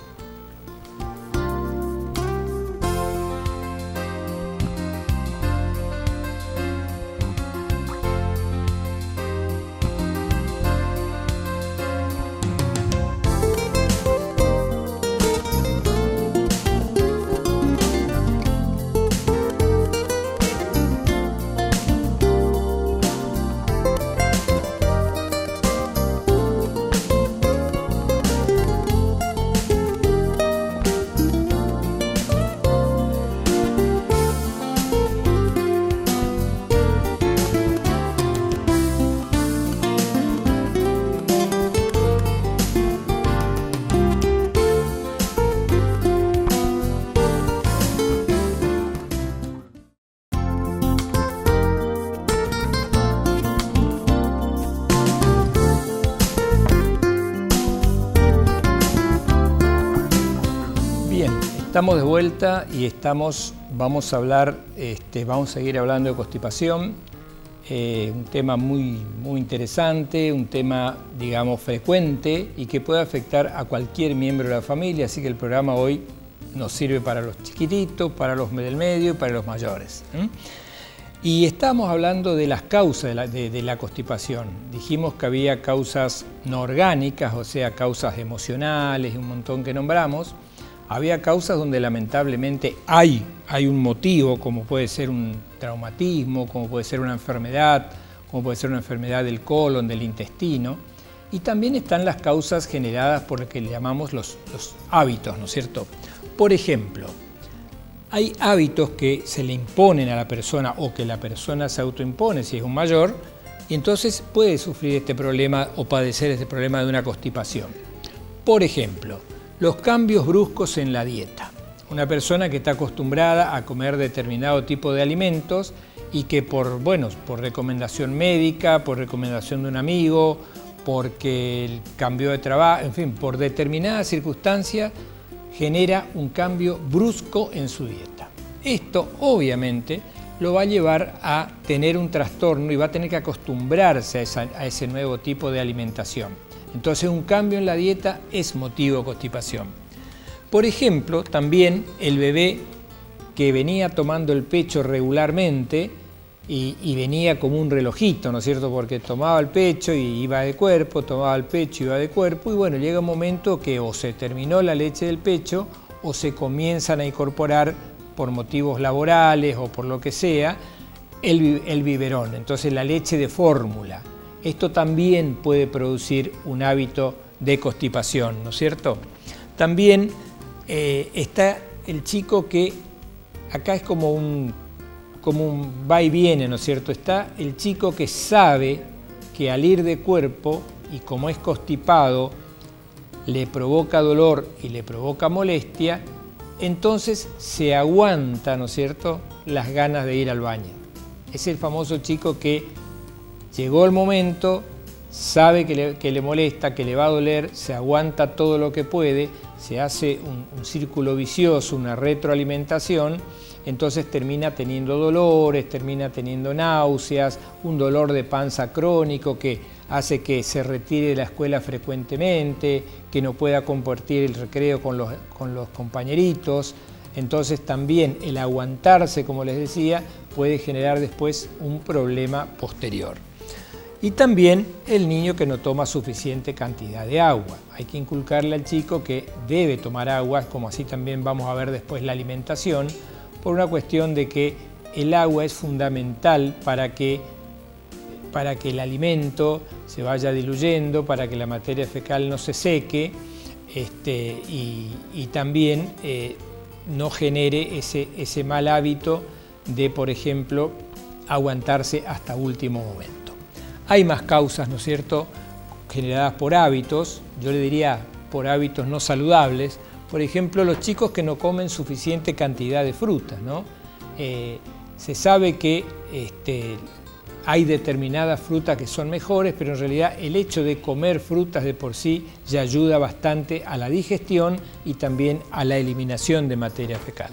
Speaker 1: Estamos de vuelta y vamos a hablar, vamos a seguir hablando de constipación, un tema muy interesante, un tema, digamos, frecuente y que puede afectar a cualquier miembro de la familia, así que el programa hoy nos sirve para los chiquititos, para los del medio y para los mayores. Y estamos hablando de las causas de la constipación. Dijimos que había causas no orgánicas, o sea, causas emocionales, un montón que nombramos. Había causas donde lamentablemente hay un motivo, como puede ser un traumatismo, como puede ser una enfermedad, como puede ser una enfermedad del colon, del intestino. Y también están las causas generadas por lo que le llamamos los hábitos, ¿no es cierto? Por ejemplo, hay hábitos que se le imponen a la persona o que la persona se autoimpone si es un mayor, y entonces puede sufrir este problema o padecer este problema de una constipación. Por ejemplo, los cambios bruscos en la dieta. Una persona que está acostumbrada a comer determinado tipo de alimentos y que por recomendación médica, por recomendación de un amigo, porque el cambio de trabajo, en fin, por determinada circunstancia, genera un cambio brusco en su dieta. Esto, obviamente, lo va a llevar a tener un trastorno y va a tener que acostumbrarse a ese nuevo tipo de alimentación. Entonces, un cambio en la dieta es motivo de constipación. Por ejemplo, también el bebé que venía tomando el pecho regularmente y venía como un relojito, ¿no es cierto? Porque tomaba el pecho y iba de cuerpo, tomaba el pecho y iba de cuerpo, y bueno, llega un momento que o se terminó la leche del pecho o se comienzan a incorporar por motivos laborales o por lo que sea el biberón, entonces la leche de fórmula. Esto también puede producir un hábito de constipación, ¿no es cierto? También está el chico que acá es como un va y viene, ¿no es cierto? Está el chico que sabe que al ir de cuerpo y como es constipado le provoca dolor y le provoca molestia, entonces se aguanta, ¿no es cierto?, las ganas de ir al baño. Es el famoso chico que llegó el momento, sabe que le molesta, que le va a doler, se aguanta todo lo que puede, se hace un círculo vicioso, una retroalimentación. Entonces termina teniendo dolores, termina teniendo náuseas, un dolor de panza crónico que hace que se retire de la escuela frecuentemente, que no pueda compartir el recreo con los compañeritos. Entonces también el aguantarse, como les decía, puede generar después un problema posterior. Y también el niño que no toma suficiente cantidad de agua. Hay que inculcarle al chico que debe tomar agua, como así también vamos a ver después la alimentación, por una cuestión de que el agua es fundamental para que el alimento se vaya diluyendo, para que la materia fecal no se seque y también no genere ese mal hábito de, por ejemplo, aguantarse hasta último momento. Hay más causas, ¿no es cierto?, generadas por hábitos, yo le diría por hábitos no saludables. Por ejemplo, los chicos que no comen suficiente cantidad de frutas, ¿no? Se sabe que hay determinadas frutas que son mejores, pero en realidad el hecho de comer frutas de por sí ya ayuda bastante a la digestión y también a la eliminación de materia fecal.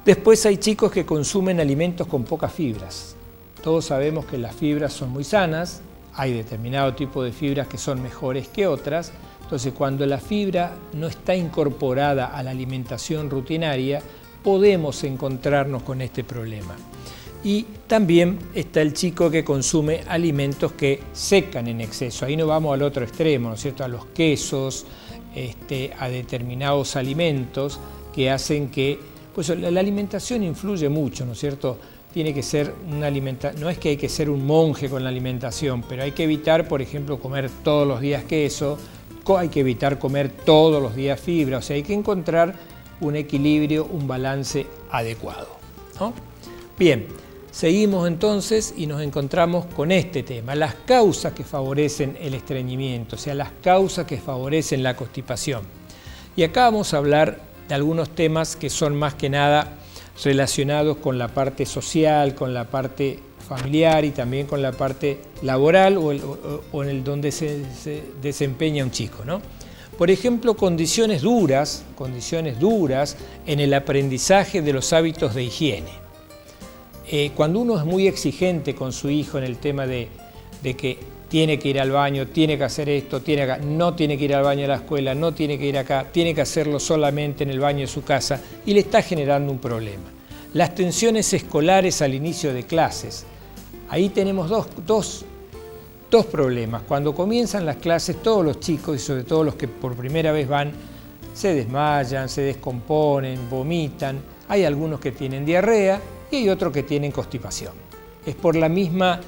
Speaker 1: Después hay chicos que consumen alimentos con pocas fibras. Todos sabemos que las fibras son muy sanas, hay determinado tipo de fibras que son mejores que otras. Entonces, cuando la fibra no está incorporada a la alimentación rutinaria, podemos encontrarnos con este problema. Y también está el chico que consume alimentos que secan en exceso. Ahí no vamos al otro extremo, ¿no es cierto?, a los quesos, a determinados alimentos que hacen que... Pues la alimentación influye mucho, ¿no es cierto? Tiene que ser una alimentación, no es que hay que ser un monje con la alimentación, pero hay que evitar, por ejemplo, comer todos los días queso, hay que evitar comer todos los días fibra, o sea, hay que encontrar un equilibrio, un balance adecuado, ¿no? Bien, seguimos entonces y nos encontramos con este tema, las causas que favorecen el estreñimiento, o sea, las causas que favorecen la constipación. Y acá vamos a hablar de algunos temas que son más que nada relacionados con la parte social, con la parte familiar y también con la parte laboral o en el donde se desempeña un chico, ¿no? Por ejemplo, condiciones duras en el aprendizaje de los hábitos de higiene. Cuando uno es muy exigente con su hijo en el tema de que tiene que ir al baño, tiene que hacer esto, no tiene que ir al baño de la escuela, no tiene que ir acá, tiene que hacerlo solamente en el baño de su casa y le está generando un problema. Las tensiones escolares al inicio de clases. Ahí tenemos dos problemas. Cuando comienzan las clases, todos los chicos, y sobre todo los que por primera vez van, se desmayan, se descomponen, vomitan. Hay algunos que tienen diarrea y hay otros que tienen constipación. Es por la misma,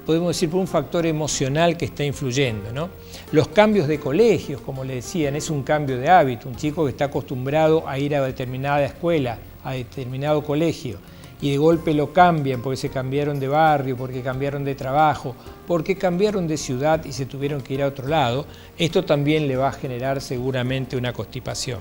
Speaker 1: podemos decir, por un factor emocional que está influyendo, ¿no? Los cambios de colegios, como le decían, es un cambio de hábito. Un chico que está acostumbrado a ir a determinada escuela, a determinado colegio, y de golpe lo cambian porque se cambiaron de barrio, porque cambiaron de trabajo, porque cambiaron de ciudad y se tuvieron que ir a otro lado, esto también le va a generar seguramente una constipación.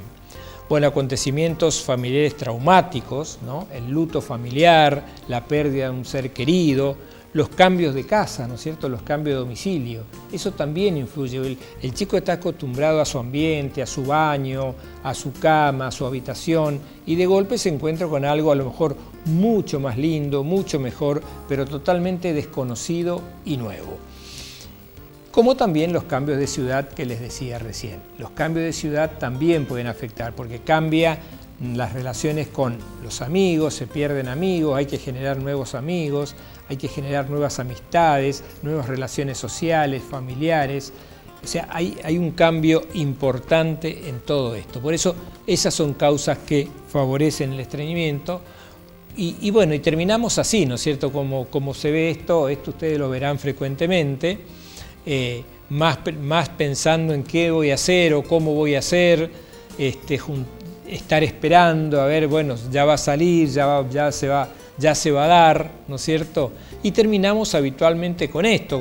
Speaker 1: Bueno, acontecimientos familiares traumáticos, ¿no? El luto familiar, la pérdida de un ser querido, los cambios de casa, ¿no es cierto?, los cambios de domicilio, eso también influye. El chico está acostumbrado a su ambiente, a su baño, a su cama, a su habitación, y de golpe se encuentra con algo a lo mejor mucho más lindo, mucho mejor, pero totalmente desconocido y nuevo. Como también los cambios de ciudad que les decía recién. Los cambios de ciudad también pueden afectar, porque cambia las relaciones con los amigos, se pierden amigos, hay que generar nuevos amigos, hay que generar nuevas amistades, nuevas relaciones sociales, familiares. O sea, hay un cambio importante en todo esto. Por eso, esas son causas que favorecen el estreñimiento. Y bueno, y terminamos así, ¿no es cierto? Como se ve esto ustedes lo verán frecuentemente, más pensando en qué voy a hacer o cómo voy a hacer, estar esperando, a ver, bueno, ya va a salir, ya se va a dar, ¿no es cierto? Y terminamos habitualmente con esto,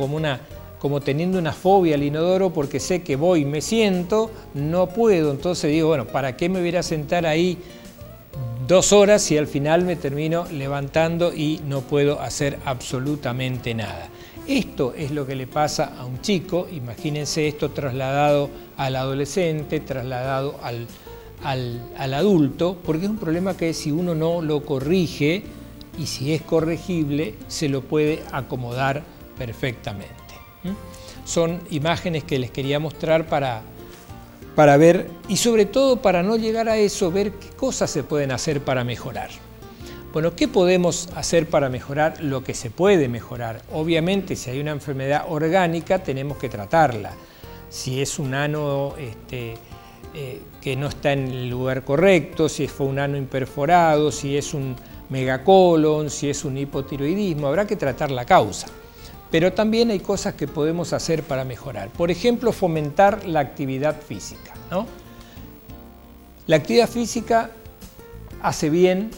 Speaker 1: como teniendo una fobia al inodoro porque sé que voy, me siento, no puedo, entonces digo, bueno, ¿para qué me voy a sentar ahí 2 horas si al final me termino levantando y no puedo hacer absolutamente nada? Esto es lo que le pasa a un chico, imagínense esto trasladado al adolescente, trasladado al adulto, porque es un problema que si uno no lo corrige, y si es corregible, se lo puede acomodar perfectamente. Son imágenes que les quería mostrar para ver, y sobre todo para no llegar a eso, ver qué cosas se pueden hacer para mejorar. Bueno, ¿qué podemos hacer para mejorar lo que se puede mejorar? Obviamente, si hay una enfermedad orgánica, tenemos que tratarla. Si es un ano que no está en el lugar correcto, si fue un ano imperforado, si es un megacolon, si es un hipotiroidismo, habrá que tratar la causa. Pero también hay cosas que podemos hacer para mejorar. Por ejemplo, fomentar la actividad física, ¿no? La actividad física hace bien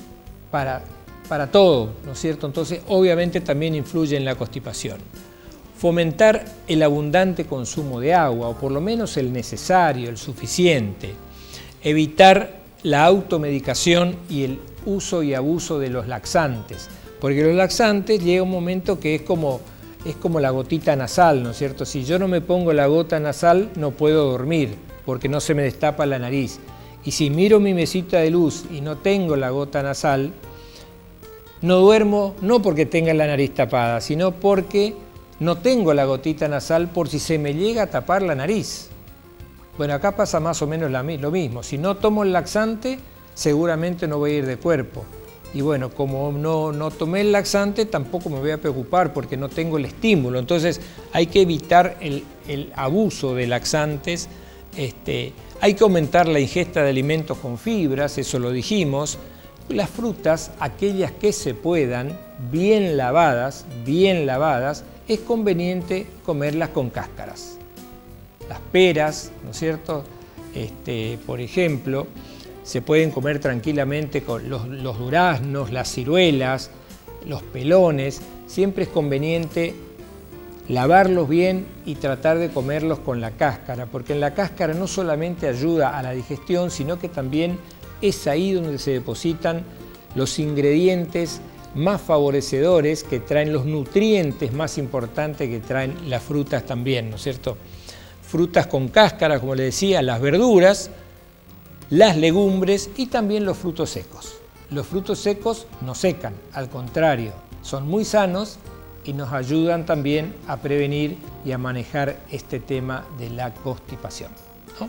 Speaker 1: para todo, ¿no es cierto? Entonces, obviamente también influye en la constipación. Fomentar el abundante consumo de agua, o por lo menos el necesario, el suficiente. Evitar la automedicación y el uso y abuso de los laxantes, porque los laxantes llega un momento que es como la gotita nasal, ¿no es cierto? Si yo no me pongo la gota nasal, no puedo dormir, porque no se me destapa la nariz. Y si miro mi mesita de luz y no tengo la gota nasal, no duermo, no porque tenga la nariz tapada, sino porque no tengo la gotita nasal por si se me llega a tapar la nariz. Bueno, acá pasa más o menos lo mismo. Si no tomo el laxante, seguramente no voy a ir de cuerpo. Y bueno, como no tomé el laxante, tampoco me voy a preocupar porque no tengo el estímulo. Entonces hay que evitar el abuso de laxantes. Hay que aumentar la ingesta de alimentos con fibras, eso lo dijimos. Las frutas, aquellas que se puedan, bien lavadas, es conveniente comerlas con cáscaras. Las peras, ¿no es cierto? Por ejemplo, se pueden comer tranquilamente con los duraznos, las ciruelas, los pelones. Siempre es conveniente lavarlos bien y tratar de comerlos con la cáscara, porque en la cáscara no solamente ayuda a la digestión, sino que también es ahí donde se depositan los ingredientes más favorecedores que traen los nutrientes más importantes que traen las frutas también, ¿no es cierto? Frutas con cáscara, como les decía, las verduras, las legumbres y también los frutos secos. Los frutos secos no secan, al contrario, son muy sanos y nos ayudan también a prevenir y a manejar este tema de la constipación, ¿no?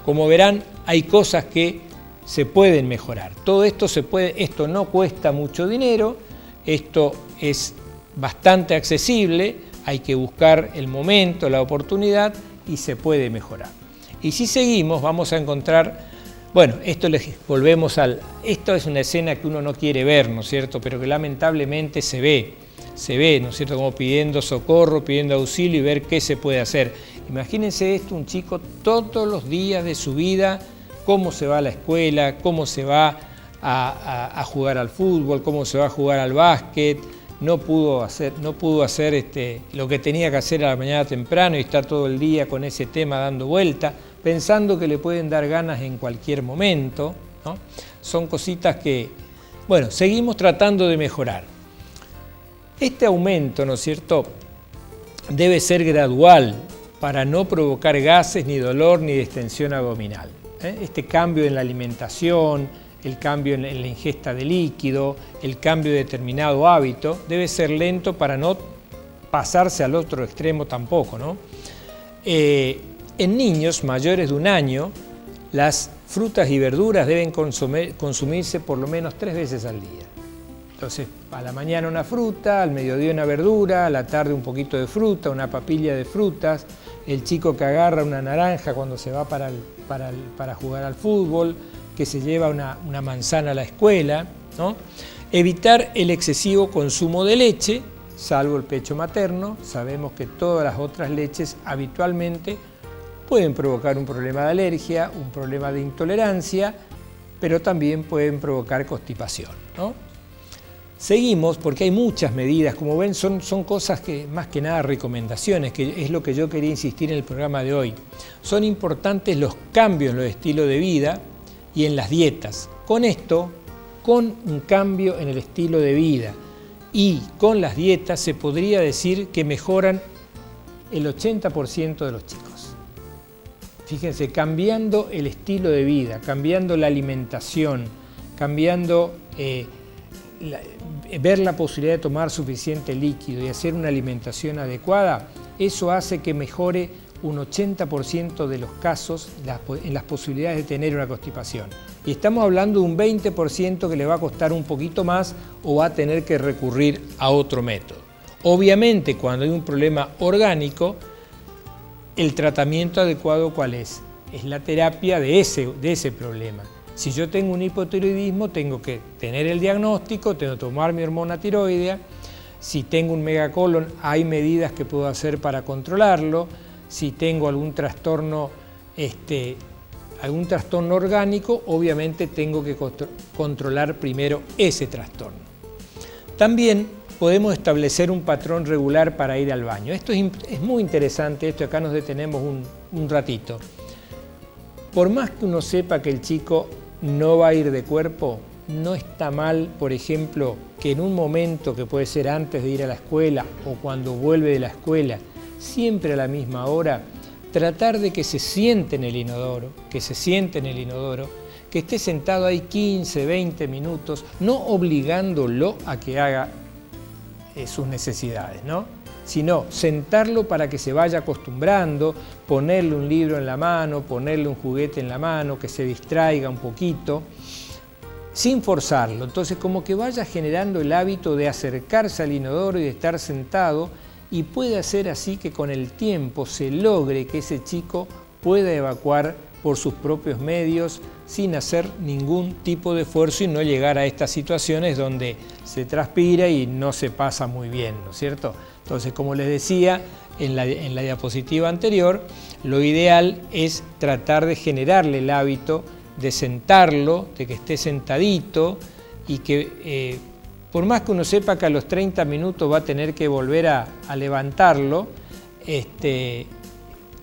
Speaker 1: Como verán, hay cosas que se pueden mejorar. Todo esto esto no cuesta mucho dinero, esto es bastante accesible, hay que buscar el momento, la oportunidad y se puede mejorar. Y si seguimos vamos a encontrar, bueno, esto es una escena que uno no quiere ver, ¿no es cierto? Pero que lamentablemente se ve, ¿no es cierto? Como pidiendo socorro, pidiendo auxilio y ver qué se puede hacer. Imagínense esto, un chico todos los días de su vida, cómo se va a la escuela, cómo se va a jugar al fútbol, cómo se va a jugar al básquet, no pudo hacer lo que tenía que hacer a la mañana temprano y está todo el día con ese tema dando vuelta, pensando que le pueden dar ganas en cualquier momento, ¿no? Son cositas que, bueno, seguimos tratando de mejorar. Este aumento, ¿no es cierto?, debe ser gradual para no provocar gases, ni dolor, ni distensión abdominal. Este cambio en la alimentación, el cambio en la ingesta de líquido, el cambio de determinado hábito, debe ser lento para no pasarse al otro extremo tampoco, ¿no? En niños mayores de 1 año, las frutas y verduras deben consumirse por lo menos 3 veces al día. Entonces, a la mañana una fruta, al mediodía una verdura, a la tarde un poquito de fruta, una papilla de frutas, el chico que agarra una naranja cuando se va para jugar al fútbol, que se lleva una manzana a la escuela, ¿no? Evitar el excesivo consumo de leche, salvo el pecho materno. Sabemos que todas las otras leches habitualmente pueden provocar un problema de alergia, un problema de intolerancia, pero también pueden provocar constipación, ¿no? Seguimos porque hay muchas medidas, como ven son cosas que más que nada recomendaciones, que es lo que yo quería insistir en el programa de hoy. Son importantes los cambios en los estilos de vida y en las dietas. Con esto, con un cambio en el estilo de vida y con las dietas se podría decir que mejoran el 80% de los chicos. Fíjense, cambiando el estilo de vida, cambiando la alimentación, cambiando ver la posibilidad de tomar suficiente líquido y hacer una alimentación adecuada, eso hace que mejore un 80% de los casos en las posibilidades de tener una constipación. Y estamos hablando de un 20% que le va a costar un poquito más o va a tener que recurrir a otro método. Obviamente, cuando hay un problema orgánico, el tratamiento adecuado, ¿cuál es? Es la terapia de ese problema. Si yo tengo un hipotiroidismo, tengo que tener el diagnóstico, tengo que tomar mi hormona tiroidea. Si tengo un megacolon, hay medidas que puedo hacer para controlarlo. Si tengo algún trastorno orgánico, obviamente tengo que controlar primero ese trastorno. También podemos establecer un patrón regular para ir al baño. Esto es muy interesante, acá nos detenemos un ratito. Por más que uno sepa que el chico no va a ir de cuerpo, no está mal, por ejemplo, que en un momento que puede ser antes de ir a la escuela o cuando vuelve de la escuela, siempre a la misma hora, tratar de que se siente en el inodoro, que esté sentado ahí 15, 20 minutos, no obligándolo a que haga sus necesidades, ¿no? Sino sentarlo para que se vaya acostumbrando, ponerle un libro en la mano, ponerle un juguete en la mano, que se distraiga un poquito, sin forzarlo. Entonces, como que vaya generando el hábito de acercarse al inodoro y de estar sentado, y puede hacer así que con el tiempo se logre que ese chico pueda evacuar por sus propios medios sin hacer ningún tipo de esfuerzo y no llegar a estas situaciones donde se transpira y no se pasa muy bien, ¿no es cierto? Entonces, como les decía en la diapositiva anterior, lo ideal es tratar de generarle el hábito de sentarlo, de que esté sentadito y que por más que uno sepa que a los 30 minutos va a tener que volver a levantarlo,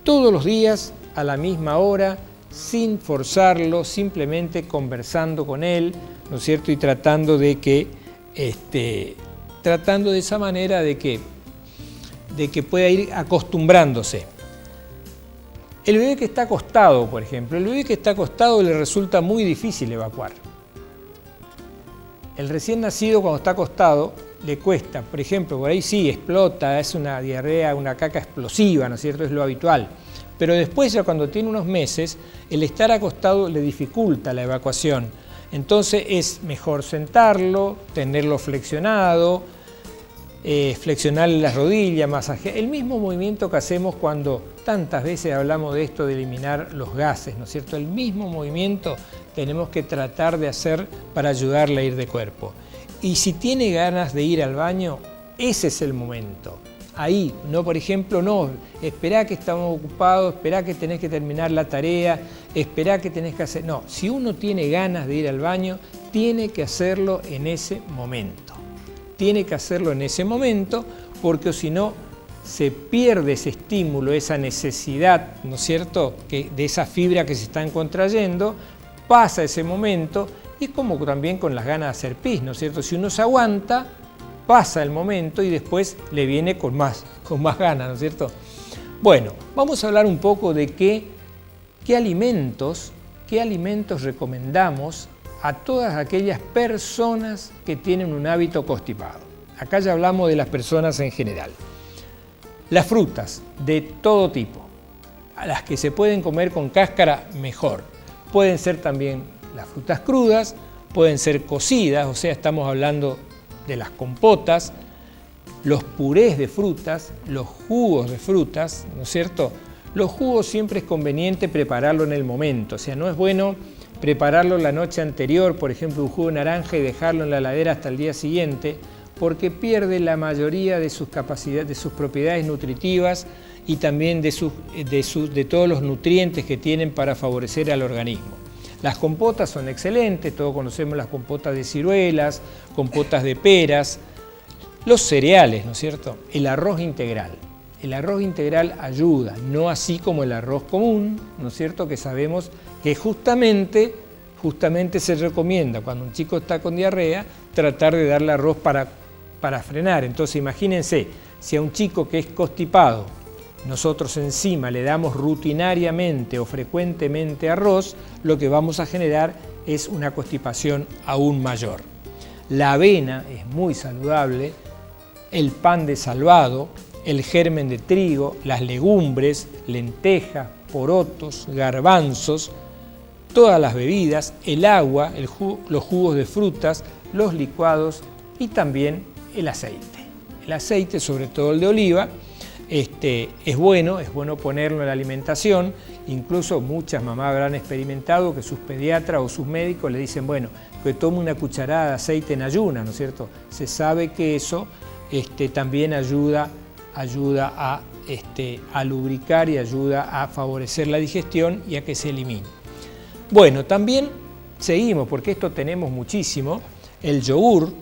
Speaker 1: todos los días a la misma hora, sin forzarlo, simplemente conversando con él, ¿no es cierto? Y tratando de esa manera de que pueda ir acostumbrándose. El bebé que está acostado, por ejemplo, el bebé que está acostado le resulta muy difícil evacuar. El recién nacido cuando está acostado le cuesta, por ejemplo, por ahí sí explota, es una diarrea, una caca explosiva, ¿no es cierto? Es lo habitual. Pero después, ya cuando tiene unos meses, el estar acostado le dificulta la evacuación. Entonces es mejor sentarlo, tenerlo flexionado, flexionarle las rodillas, masajear. El mismo movimiento que hacemos cuando tantas veces hablamos de esto de eliminar los gases, ¿no es cierto? El mismo movimiento tenemos que tratar de hacer para ayudarle a ir de cuerpo. Y si tiene ganas de ir al baño, ese es el momento. Ahí, no, por ejemplo, no, esperá que estamos ocupados, esperá que tenés que terminar la tarea, esperá que tenés que hacer... No, si uno tiene ganas de ir al baño, tiene que hacerlo en ese momento. Tiene que hacerlo en ese momento, porque si no, se pierde ese estímulo, esa necesidad, ¿no es cierto?, de esa fibra que se están contrayendo, pasa ese momento, y es como también con las ganas de hacer pis, ¿no es cierto? Si uno se aguanta, pasa el momento y después le viene con más ganas, ¿no es cierto? Bueno, vamos a hablar un poco de qué alimentos recomendamos a todas aquellas personas que tienen un hábito constipado. Acá ya hablamos de las personas en general. Las frutas de todo tipo, a las que se pueden comer con cáscara, mejor. Pueden ser también las frutas crudas, pueden ser cocidas, o sea, estamos hablando de las compotas, los purés de frutas, los jugos de frutas, ¿no es cierto? Los jugos siempre es conveniente prepararlo en el momento, o sea, no es bueno prepararlo la noche anterior, por ejemplo, un jugo de naranja y dejarlo en la heladera hasta el día siguiente, porque pierde la mayoría de sus capacidades, de sus propiedades nutritivas y también de todos los nutrientes que tienen para favorecer al organismo. Las compotas son excelentes, todos conocemos las compotas de ciruelas, compotas de peras, los cereales, ¿no es cierto? El arroz integral. El arroz integral ayuda, no así como el arroz común, ¿no es cierto?, que sabemos que justamente se recomienda cuando un chico está con diarrea tratar de darle arroz para frenar. Entonces imagínense, si a un chico que es constipado nosotros encima le damos rutinariamente o frecuentemente arroz, lo que vamos a generar es una constipación aún mayor. La avena es muy saludable, el pan de salvado, el germen de trigo, las legumbres, lentejas, porotos, garbanzos, todas las bebidas, el agua, los jugos de frutas, los licuados y también el aceite. El aceite, sobre todo el de oliva, es bueno ponerlo en la alimentación. Incluso muchas mamás habrán experimentado que sus pediatras o sus médicos le dicen, bueno, que tome una cucharada de aceite en ayunas, ¿no es cierto? Se sabe que eso también ayuda a lubricar y ayuda a favorecer la digestión y a que se elimine. Bueno, también seguimos, porque esto tenemos muchísimo, el yogur,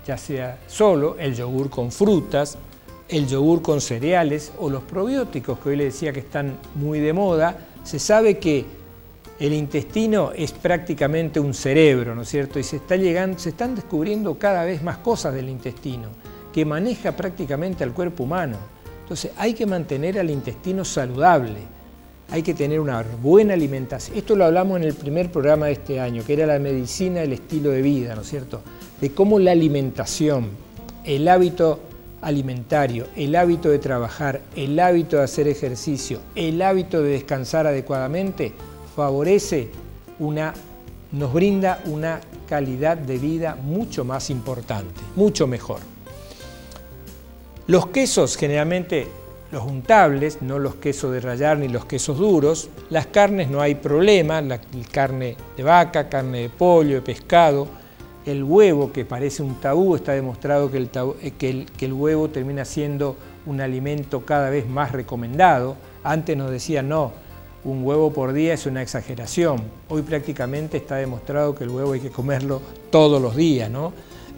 Speaker 1: ya sea solo, el yogur con frutas, el yogur con cereales o los probióticos que hoy les decía que están muy de moda. Se sabe que el intestino es prácticamente un cerebro, ¿no es cierto? Y se están descubriendo cada vez más cosas del intestino, que maneja prácticamente al cuerpo humano. Entonces hay que mantener al intestino saludable, hay que tener una buena alimentación. Esto lo hablamos en el primer programa de este año, que era la medicina del estilo de vida, ¿no es cierto? De cómo la alimentación, el hábito alimentario, el hábito de trabajar, el hábito de hacer ejercicio, el hábito de descansar adecuadamente, nos brinda una calidad de vida mucho más importante, mucho mejor. Los quesos, generalmente los untables, no los quesos de rallar ni los quesos duros. Las carnes no hay problema, la carne de vaca, carne de pollo, de pescado. El huevo, que parece un tabú, está demostrado que el huevo termina siendo un alimento cada vez más recomendado. Antes nos decían, no, un huevo por día es una exageración. Hoy prácticamente está demostrado que el huevo hay que comerlo todos los días, ¿no?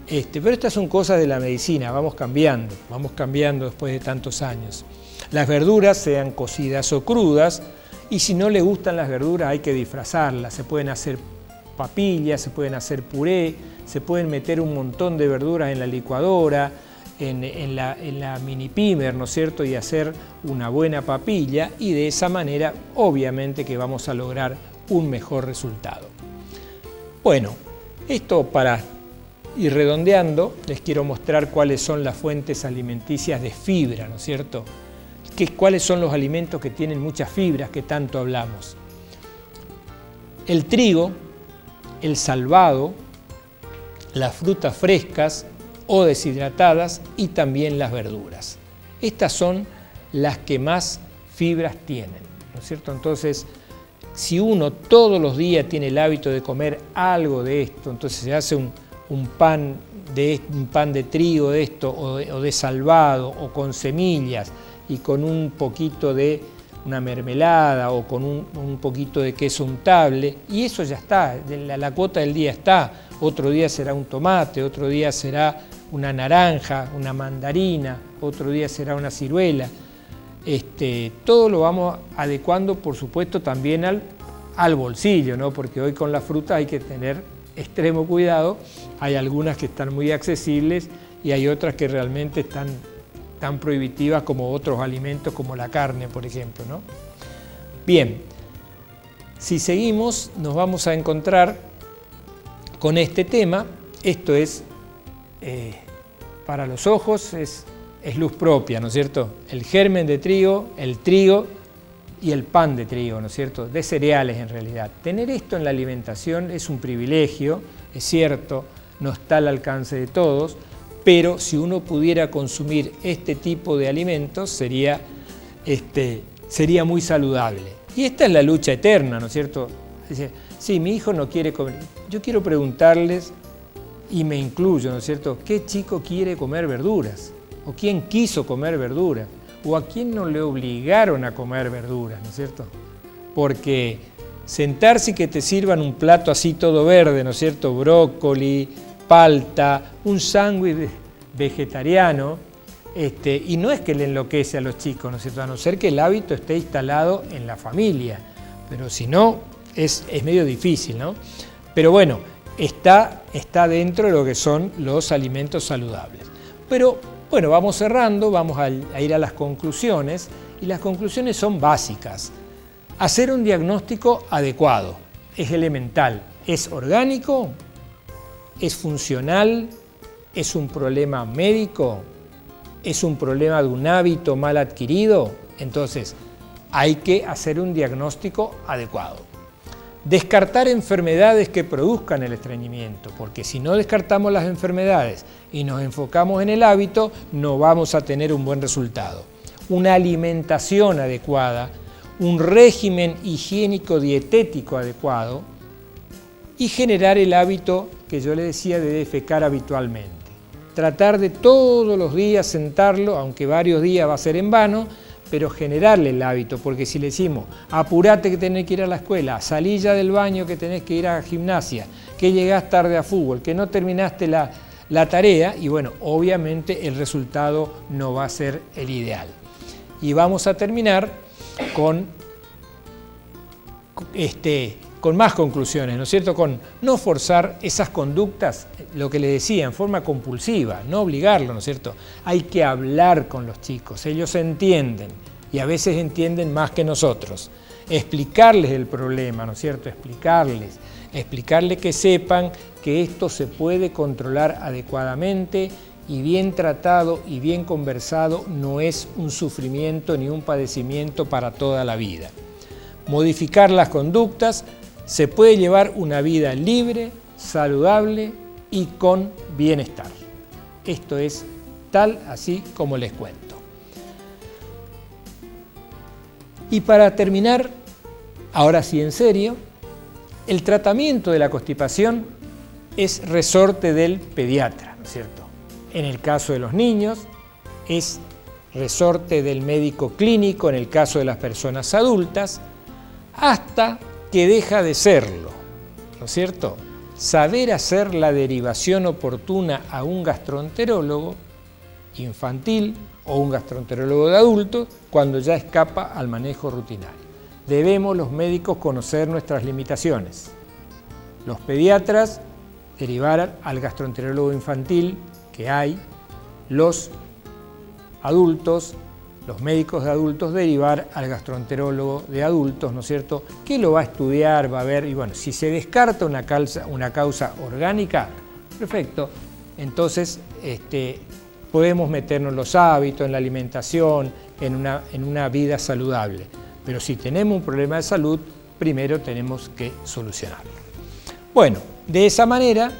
Speaker 1: Pero estas son cosas de la medicina, vamos cambiando después de tantos años. Las verduras, sean cocidas o crudas, y si no le gustan las verduras hay que disfrazarlas. Se pueden hacer papillas, se pueden hacer puré, se pueden meter un montón de verduras en la licuadora, en la mini pimer, ¿no es cierto?, y hacer una buena papilla, y de esa manera obviamente que vamos a lograr un mejor resultado. Bueno, esto para ir redondeando, les quiero mostrar cuáles son las fuentes alimenticias de fibra, ¿no es cierto? ¿Cuáles son los alimentos que tienen muchas fibras que tanto hablamos? El trigo, el salvado, las frutas frescas o deshidratadas y también las verduras. Estas son las que más fibras tienen, ¿no es cierto? Entonces, si uno todos los días tiene el hábito de comer algo de esto, entonces se hace un pan de trigo de esto o de salvado o con semillas y con un poquito de una mermelada o con un poquito de queso untable, y eso ya está, la cuota del día está. Otro día será un tomate, otro día será una naranja, una mandarina, otro día será una ciruela. Todo lo vamos adecuando, por supuesto, también al bolsillo, ¿no? Porque hoy con la fruta hay que tener extremo cuidado. Hay algunas que están muy accesibles y hay otras que realmente están tan prohibitivas como otros alimentos, como la carne, por ejemplo, ¿no? Bien, si seguimos nos vamos a encontrar con este tema. Esto es, para los ojos, es luz propia, ¿no es cierto? El germen de trigo, el trigo y el pan de trigo, ¿no es cierto? De cereales en realidad. Tener esto en la alimentación es un privilegio, es cierto, no está al alcance de todos, pero si uno pudiera consumir este tipo de alimentos sería muy saludable. Y esta es la lucha eterna, ¿no es cierto? Dice, sí, mi hijo no quiere comer. Yo quiero preguntarles, y me incluyo, ¿no es cierto?, ¿qué chico quiere comer verduras? ¿O quién quiso comer verduras? ¿O a quién no le obligaron a comer verduras, ¿no es cierto? Porque sentarse y que te sirvan un plato así todo verde, ¿no es cierto?, brócoli, palta, un sándwich vegetariano, y no es que le enloquece a los chicos, ¿no es cierto?, a no ser que el hábito esté instalado en la familia, pero si no, es medio difícil, ¿no? Pero bueno, está dentro de lo que son los alimentos saludables. Pero bueno, vamos cerrando, vamos a ir a las conclusiones, y las conclusiones son básicas. Hacer un diagnóstico adecuado es elemental. ¿Es orgánico? ¿Es funcional? ¿Es un problema médico? ¿Es un problema de un hábito mal adquirido? Entonces, hay que hacer un diagnóstico adecuado. Descartar enfermedades que produzcan el estreñimiento, porque si no descartamos las enfermedades y nos enfocamos en el hábito, no vamos a tener un buen resultado. Una alimentación adecuada, un régimen higiénico dietético adecuado y generar el hábito que yo le decía de defecar habitualmente. Tratar de todos los días sentarlo, aunque varios días va a ser en vano, pero generarle el hábito, porque si le decimos, apurate que tenés que ir a la escuela, salí ya del baño que tenés que ir a la gimnasia, que llegás tarde a fútbol, que no terminaste la tarea, y bueno, obviamente el resultado no va a ser el ideal. Y vamos a terminar con más conclusiones, ¿no es cierto? Con no forzar esas conductas, lo que le decía, en forma compulsiva, no obligarlo, ¿no es cierto? Hay que hablar con los chicos, ellos entienden, y a veces entienden más que nosotros. Explicarles el problema, ¿no es cierto? Explicarles que sepan que esto se puede controlar adecuadamente, y bien tratado y bien conversado no es un sufrimiento ni un padecimiento para toda la vida. Modificar las conductas, se puede llevar una vida libre, saludable y con bienestar. Esto es tal así como les cuento. Y para terminar, ahora sí en serio, el tratamiento de la constipación es resorte del pediatra, ¿no es cierto? En el caso de los niños, es resorte del médico clínico en el caso de las personas adultas, hasta que deja de serlo, ¿no es cierto? Saber hacer la derivación oportuna a un gastroenterólogo infantil o un gastroenterólogo de adultos cuando ya escapa al manejo rutinario. Debemos los médicos conocer nuestras limitaciones. Los pediatras derivar al gastroenterólogo infantil que hay, los adultos, los médicos de adultos derivar al gastroenterólogo de adultos, ¿no es cierto?, que lo va a estudiar, va a ver, y bueno, si se descarta una causa orgánica, perfecto, entonces podemos meternos en los hábitos, en la alimentación, en una vida saludable. Pero si tenemos un problema de salud, primero tenemos que solucionarlo. Bueno, de esa manera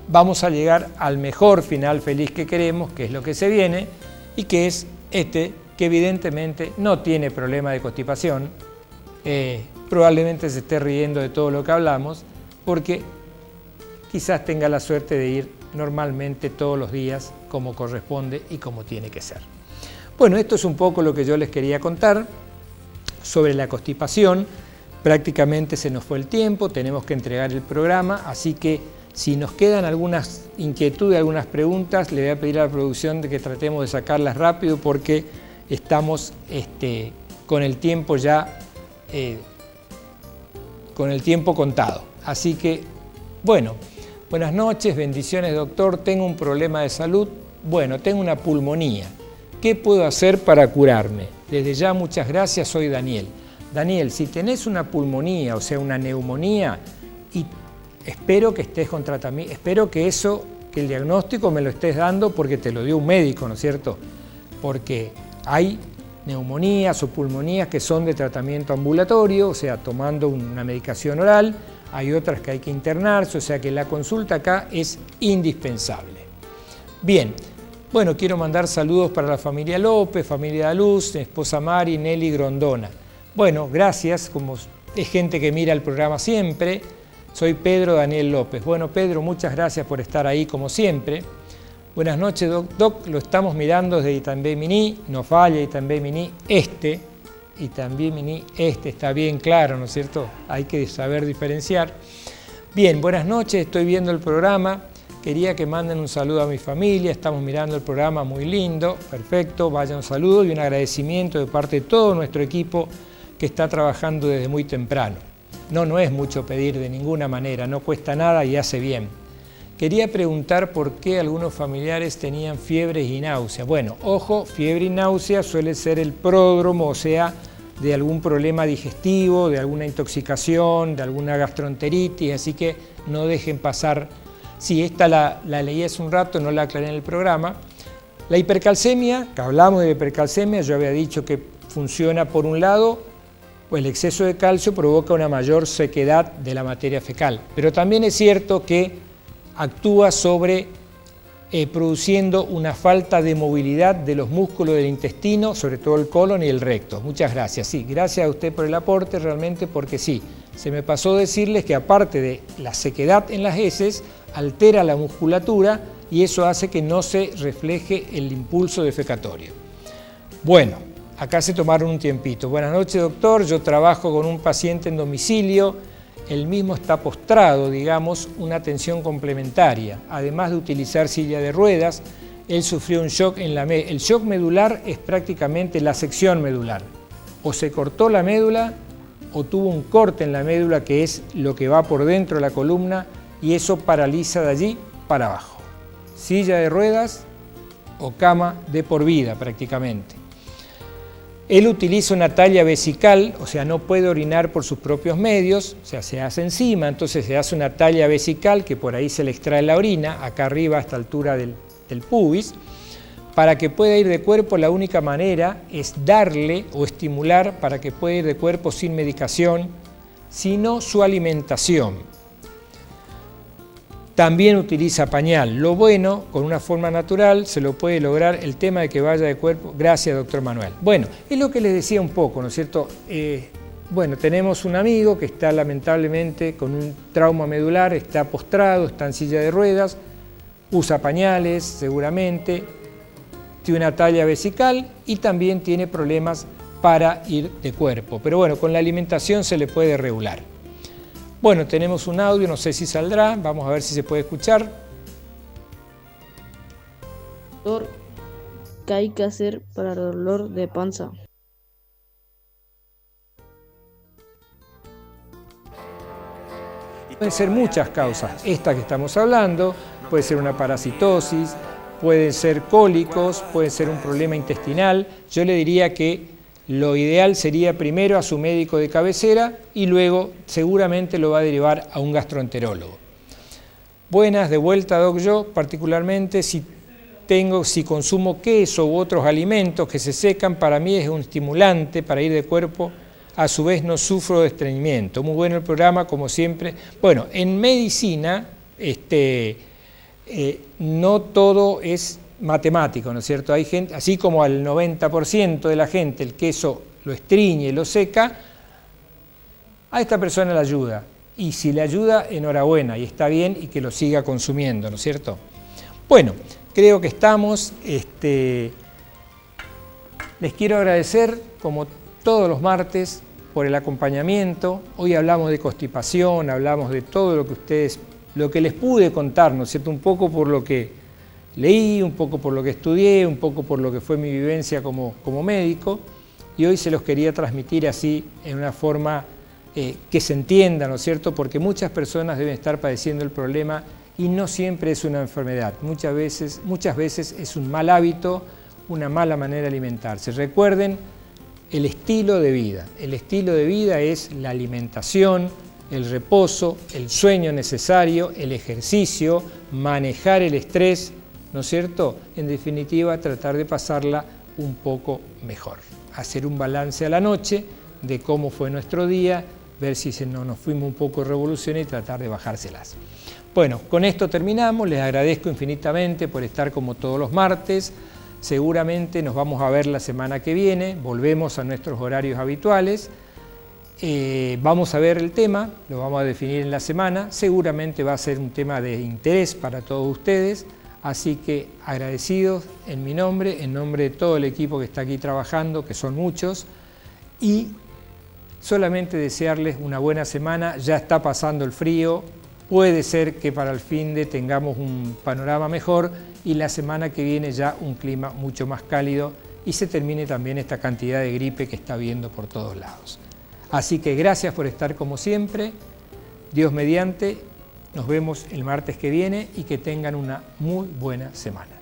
Speaker 1: vamos a llegar al mejor final feliz que queremos, que es lo que se viene, y que es que evidentemente no tiene problema de constipación. Probablemente se esté riendo de todo lo que hablamos, porque quizás tenga la suerte de ir normalmente todos los días como corresponde y como tiene que ser. Bueno, esto es un poco lo que yo les quería contar sobre la constipación. Prácticamente se nos fue el tiempo, tenemos que entregar el programa, así que si nos quedan algunas inquietudes, algunas preguntas, le voy a pedir a la producción de que tratemos de sacarlas rápido porque estamos con el tiempo ya, con el tiempo contado. Así que, bueno, buenas noches, bendiciones doctor, tengo un problema de salud, bueno, tengo una pulmonía, ¿qué puedo hacer para curarme? Desde ya muchas gracias, soy Daniel. Daniel, si tenés una pulmonía, o sea, una neumonía, y espero que estés con tratamiento, espero que el diagnóstico me lo estés dando porque te lo dio un médico, ¿no es cierto? Porque hay neumonías o pulmonías que son de tratamiento ambulatorio, o sea, tomando una medicación oral, hay otras que hay que internarse, o sea que la consulta acá es indispensable. Bien, bueno, quiero mandar saludos para la familia López, familia Luz, mi esposa Mari, Nelly Grondona. Bueno, gracias, como es gente que mira el programa siempre. Soy Pedro Daniel López. Bueno, Pedro, muchas gracias por estar ahí como siempre. Buenas noches, Doc. Lo estamos mirando desde Itambé Miní. No falla Itambé Miní. Itambé Miní, está bien claro, ¿no es cierto? Hay que saber diferenciar. Bien, buenas noches. Estoy viendo el programa. Quería que manden un saludo a mi familia. Estamos mirando el programa, muy lindo. Perfecto. Vaya un saludo y un agradecimiento de parte de todo nuestro equipo que está trabajando desde muy temprano. No es mucho pedir de ninguna manera, no cuesta nada y hace bien. Quería preguntar por qué algunos familiares tenían fiebres y náuseas. Bueno, ojo, fiebre y náusea suele ser el pródromo, o sea, de algún problema digestivo, de alguna intoxicación, de alguna gastroenteritis, así que no dejen pasar. Sí, esta la leí hace un rato, no la aclaré en el programa. La hipercalcemia, que hablamos de hipercalcemia, yo había dicho que funciona por un lado, pues el exceso de calcio provoca una mayor sequedad de la materia fecal. Pero también es cierto que actúa sobre produciendo una falta de movilidad de los músculos del intestino, sobre todo el colon y el recto. Muchas gracias. Sí, gracias a usted por el aporte realmente, porque sí, se me pasó decirles que aparte de la sequedad en las heces, altera la musculatura y eso hace que no se refleje el impulso defecatorio. Bueno. Acá se tomaron un tiempito. Buenas noches, doctor. Yo trabajo con un paciente en domicilio. El mismo está postrado, digamos, una atención complementaria. Además de utilizar silla de ruedas, él sufrió un shock en la médula. El shock medular es prácticamente la sección medular. O se cortó la médula o tuvo un corte en la médula, que es lo que va por dentro de la columna, y eso paraliza de allí para abajo. Silla de ruedas o cama de por vida prácticamente. Él utiliza una talla vesical, o sea, no puede orinar por sus propios medios, o sea, se hace encima, entonces se hace una talla vesical que por ahí se le extrae la orina, acá arriba a esta altura del pubis. Para que pueda ir de cuerpo, la única manera es darle o estimular para que pueda ir de cuerpo sin medicación, sino su alimentación. También utiliza pañal. Lo bueno, con una forma natural, se lo puede lograr el tema de que vaya de cuerpo. Gracias, doctor Manuel. Bueno, es lo que les decía un poco, ¿no es cierto? Bueno, tenemos un amigo que está lamentablemente con un trauma medular, está postrado, está en silla de ruedas, usa pañales seguramente, tiene una talla vesical y también tiene problemas para ir de cuerpo. Pero bueno, con la alimentación se le puede regular. Bueno, tenemos un audio, no sé si saldrá, vamos a ver si se puede escuchar.
Speaker 2: Doctor, ¿qué hay que hacer para el dolor de panza?
Speaker 1: Pueden ser muchas causas, esta que estamos hablando, puede ser una parasitosis, pueden ser cólicos, puede ser un problema intestinal. Yo le diría que lo ideal sería primero a su médico de cabecera y luego seguramente lo va a derivar a un gastroenterólogo. Buenas, de vuelta, Doc. Yo particularmente, si si consumo queso u otros alimentos que se secan, para mí es un estimulante para ir de cuerpo, a su vez no sufro de estreñimiento. Muy bueno el programa, como siempre. Bueno, en medicina no todo es matemático, ¿no es cierto? Hay gente, así como al 90% de la gente el queso lo estriñe, lo seca, a esta persona le ayuda. Y si le ayuda, enhorabuena, y está bien, y que lo siga consumiendo, ¿no es cierto? Bueno, creo que estamos. Les quiero agradecer, como todos los martes, por el acompañamiento. Hoy hablamos de constipación, hablamos de todo lo que les pude contar, ¿no es cierto? Un poco por lo que leí, un poco por lo que estudié, un poco por lo que fue mi vivencia como médico, y hoy se los quería transmitir así, en una forma que se entienda, ¿no es cierto? Porque muchas personas deben estar padeciendo el problema y no siempre es una enfermedad, muchas veces es un mal hábito, una mala manera de alimentarse. Recuerden el estilo de vida. El estilo de vida es la alimentación, el reposo, el sueño necesario, el ejercicio, manejar el estrés, ¿no es cierto? En definitiva, tratar de pasarla un poco mejor. Hacer un balance a la noche de cómo fue nuestro día, ver si nos fuimos un poco de revolución y tratar de bajárselas. Bueno, con esto terminamos. Les agradezco infinitamente por estar como todos los martes. Seguramente nos vamos a ver la semana que viene. Volvemos a nuestros horarios habituales. Vamos a ver el tema, lo vamos a definir en la semana. Seguramente va a ser un tema de interés para todos ustedes. Así que agradecidos en mi nombre, en nombre de todo el equipo que está aquí trabajando, que son muchos, y solamente desearles una buena semana. Ya está pasando el frío, puede ser que para el fin de tengamos un panorama mejor y la semana que viene ya un clima mucho más cálido y se termine también esta cantidad de gripe que está habiendo por todos lados. Así que gracias por estar como siempre, Dios mediante. Nos vemos el martes que viene y que tengan una muy buena semana.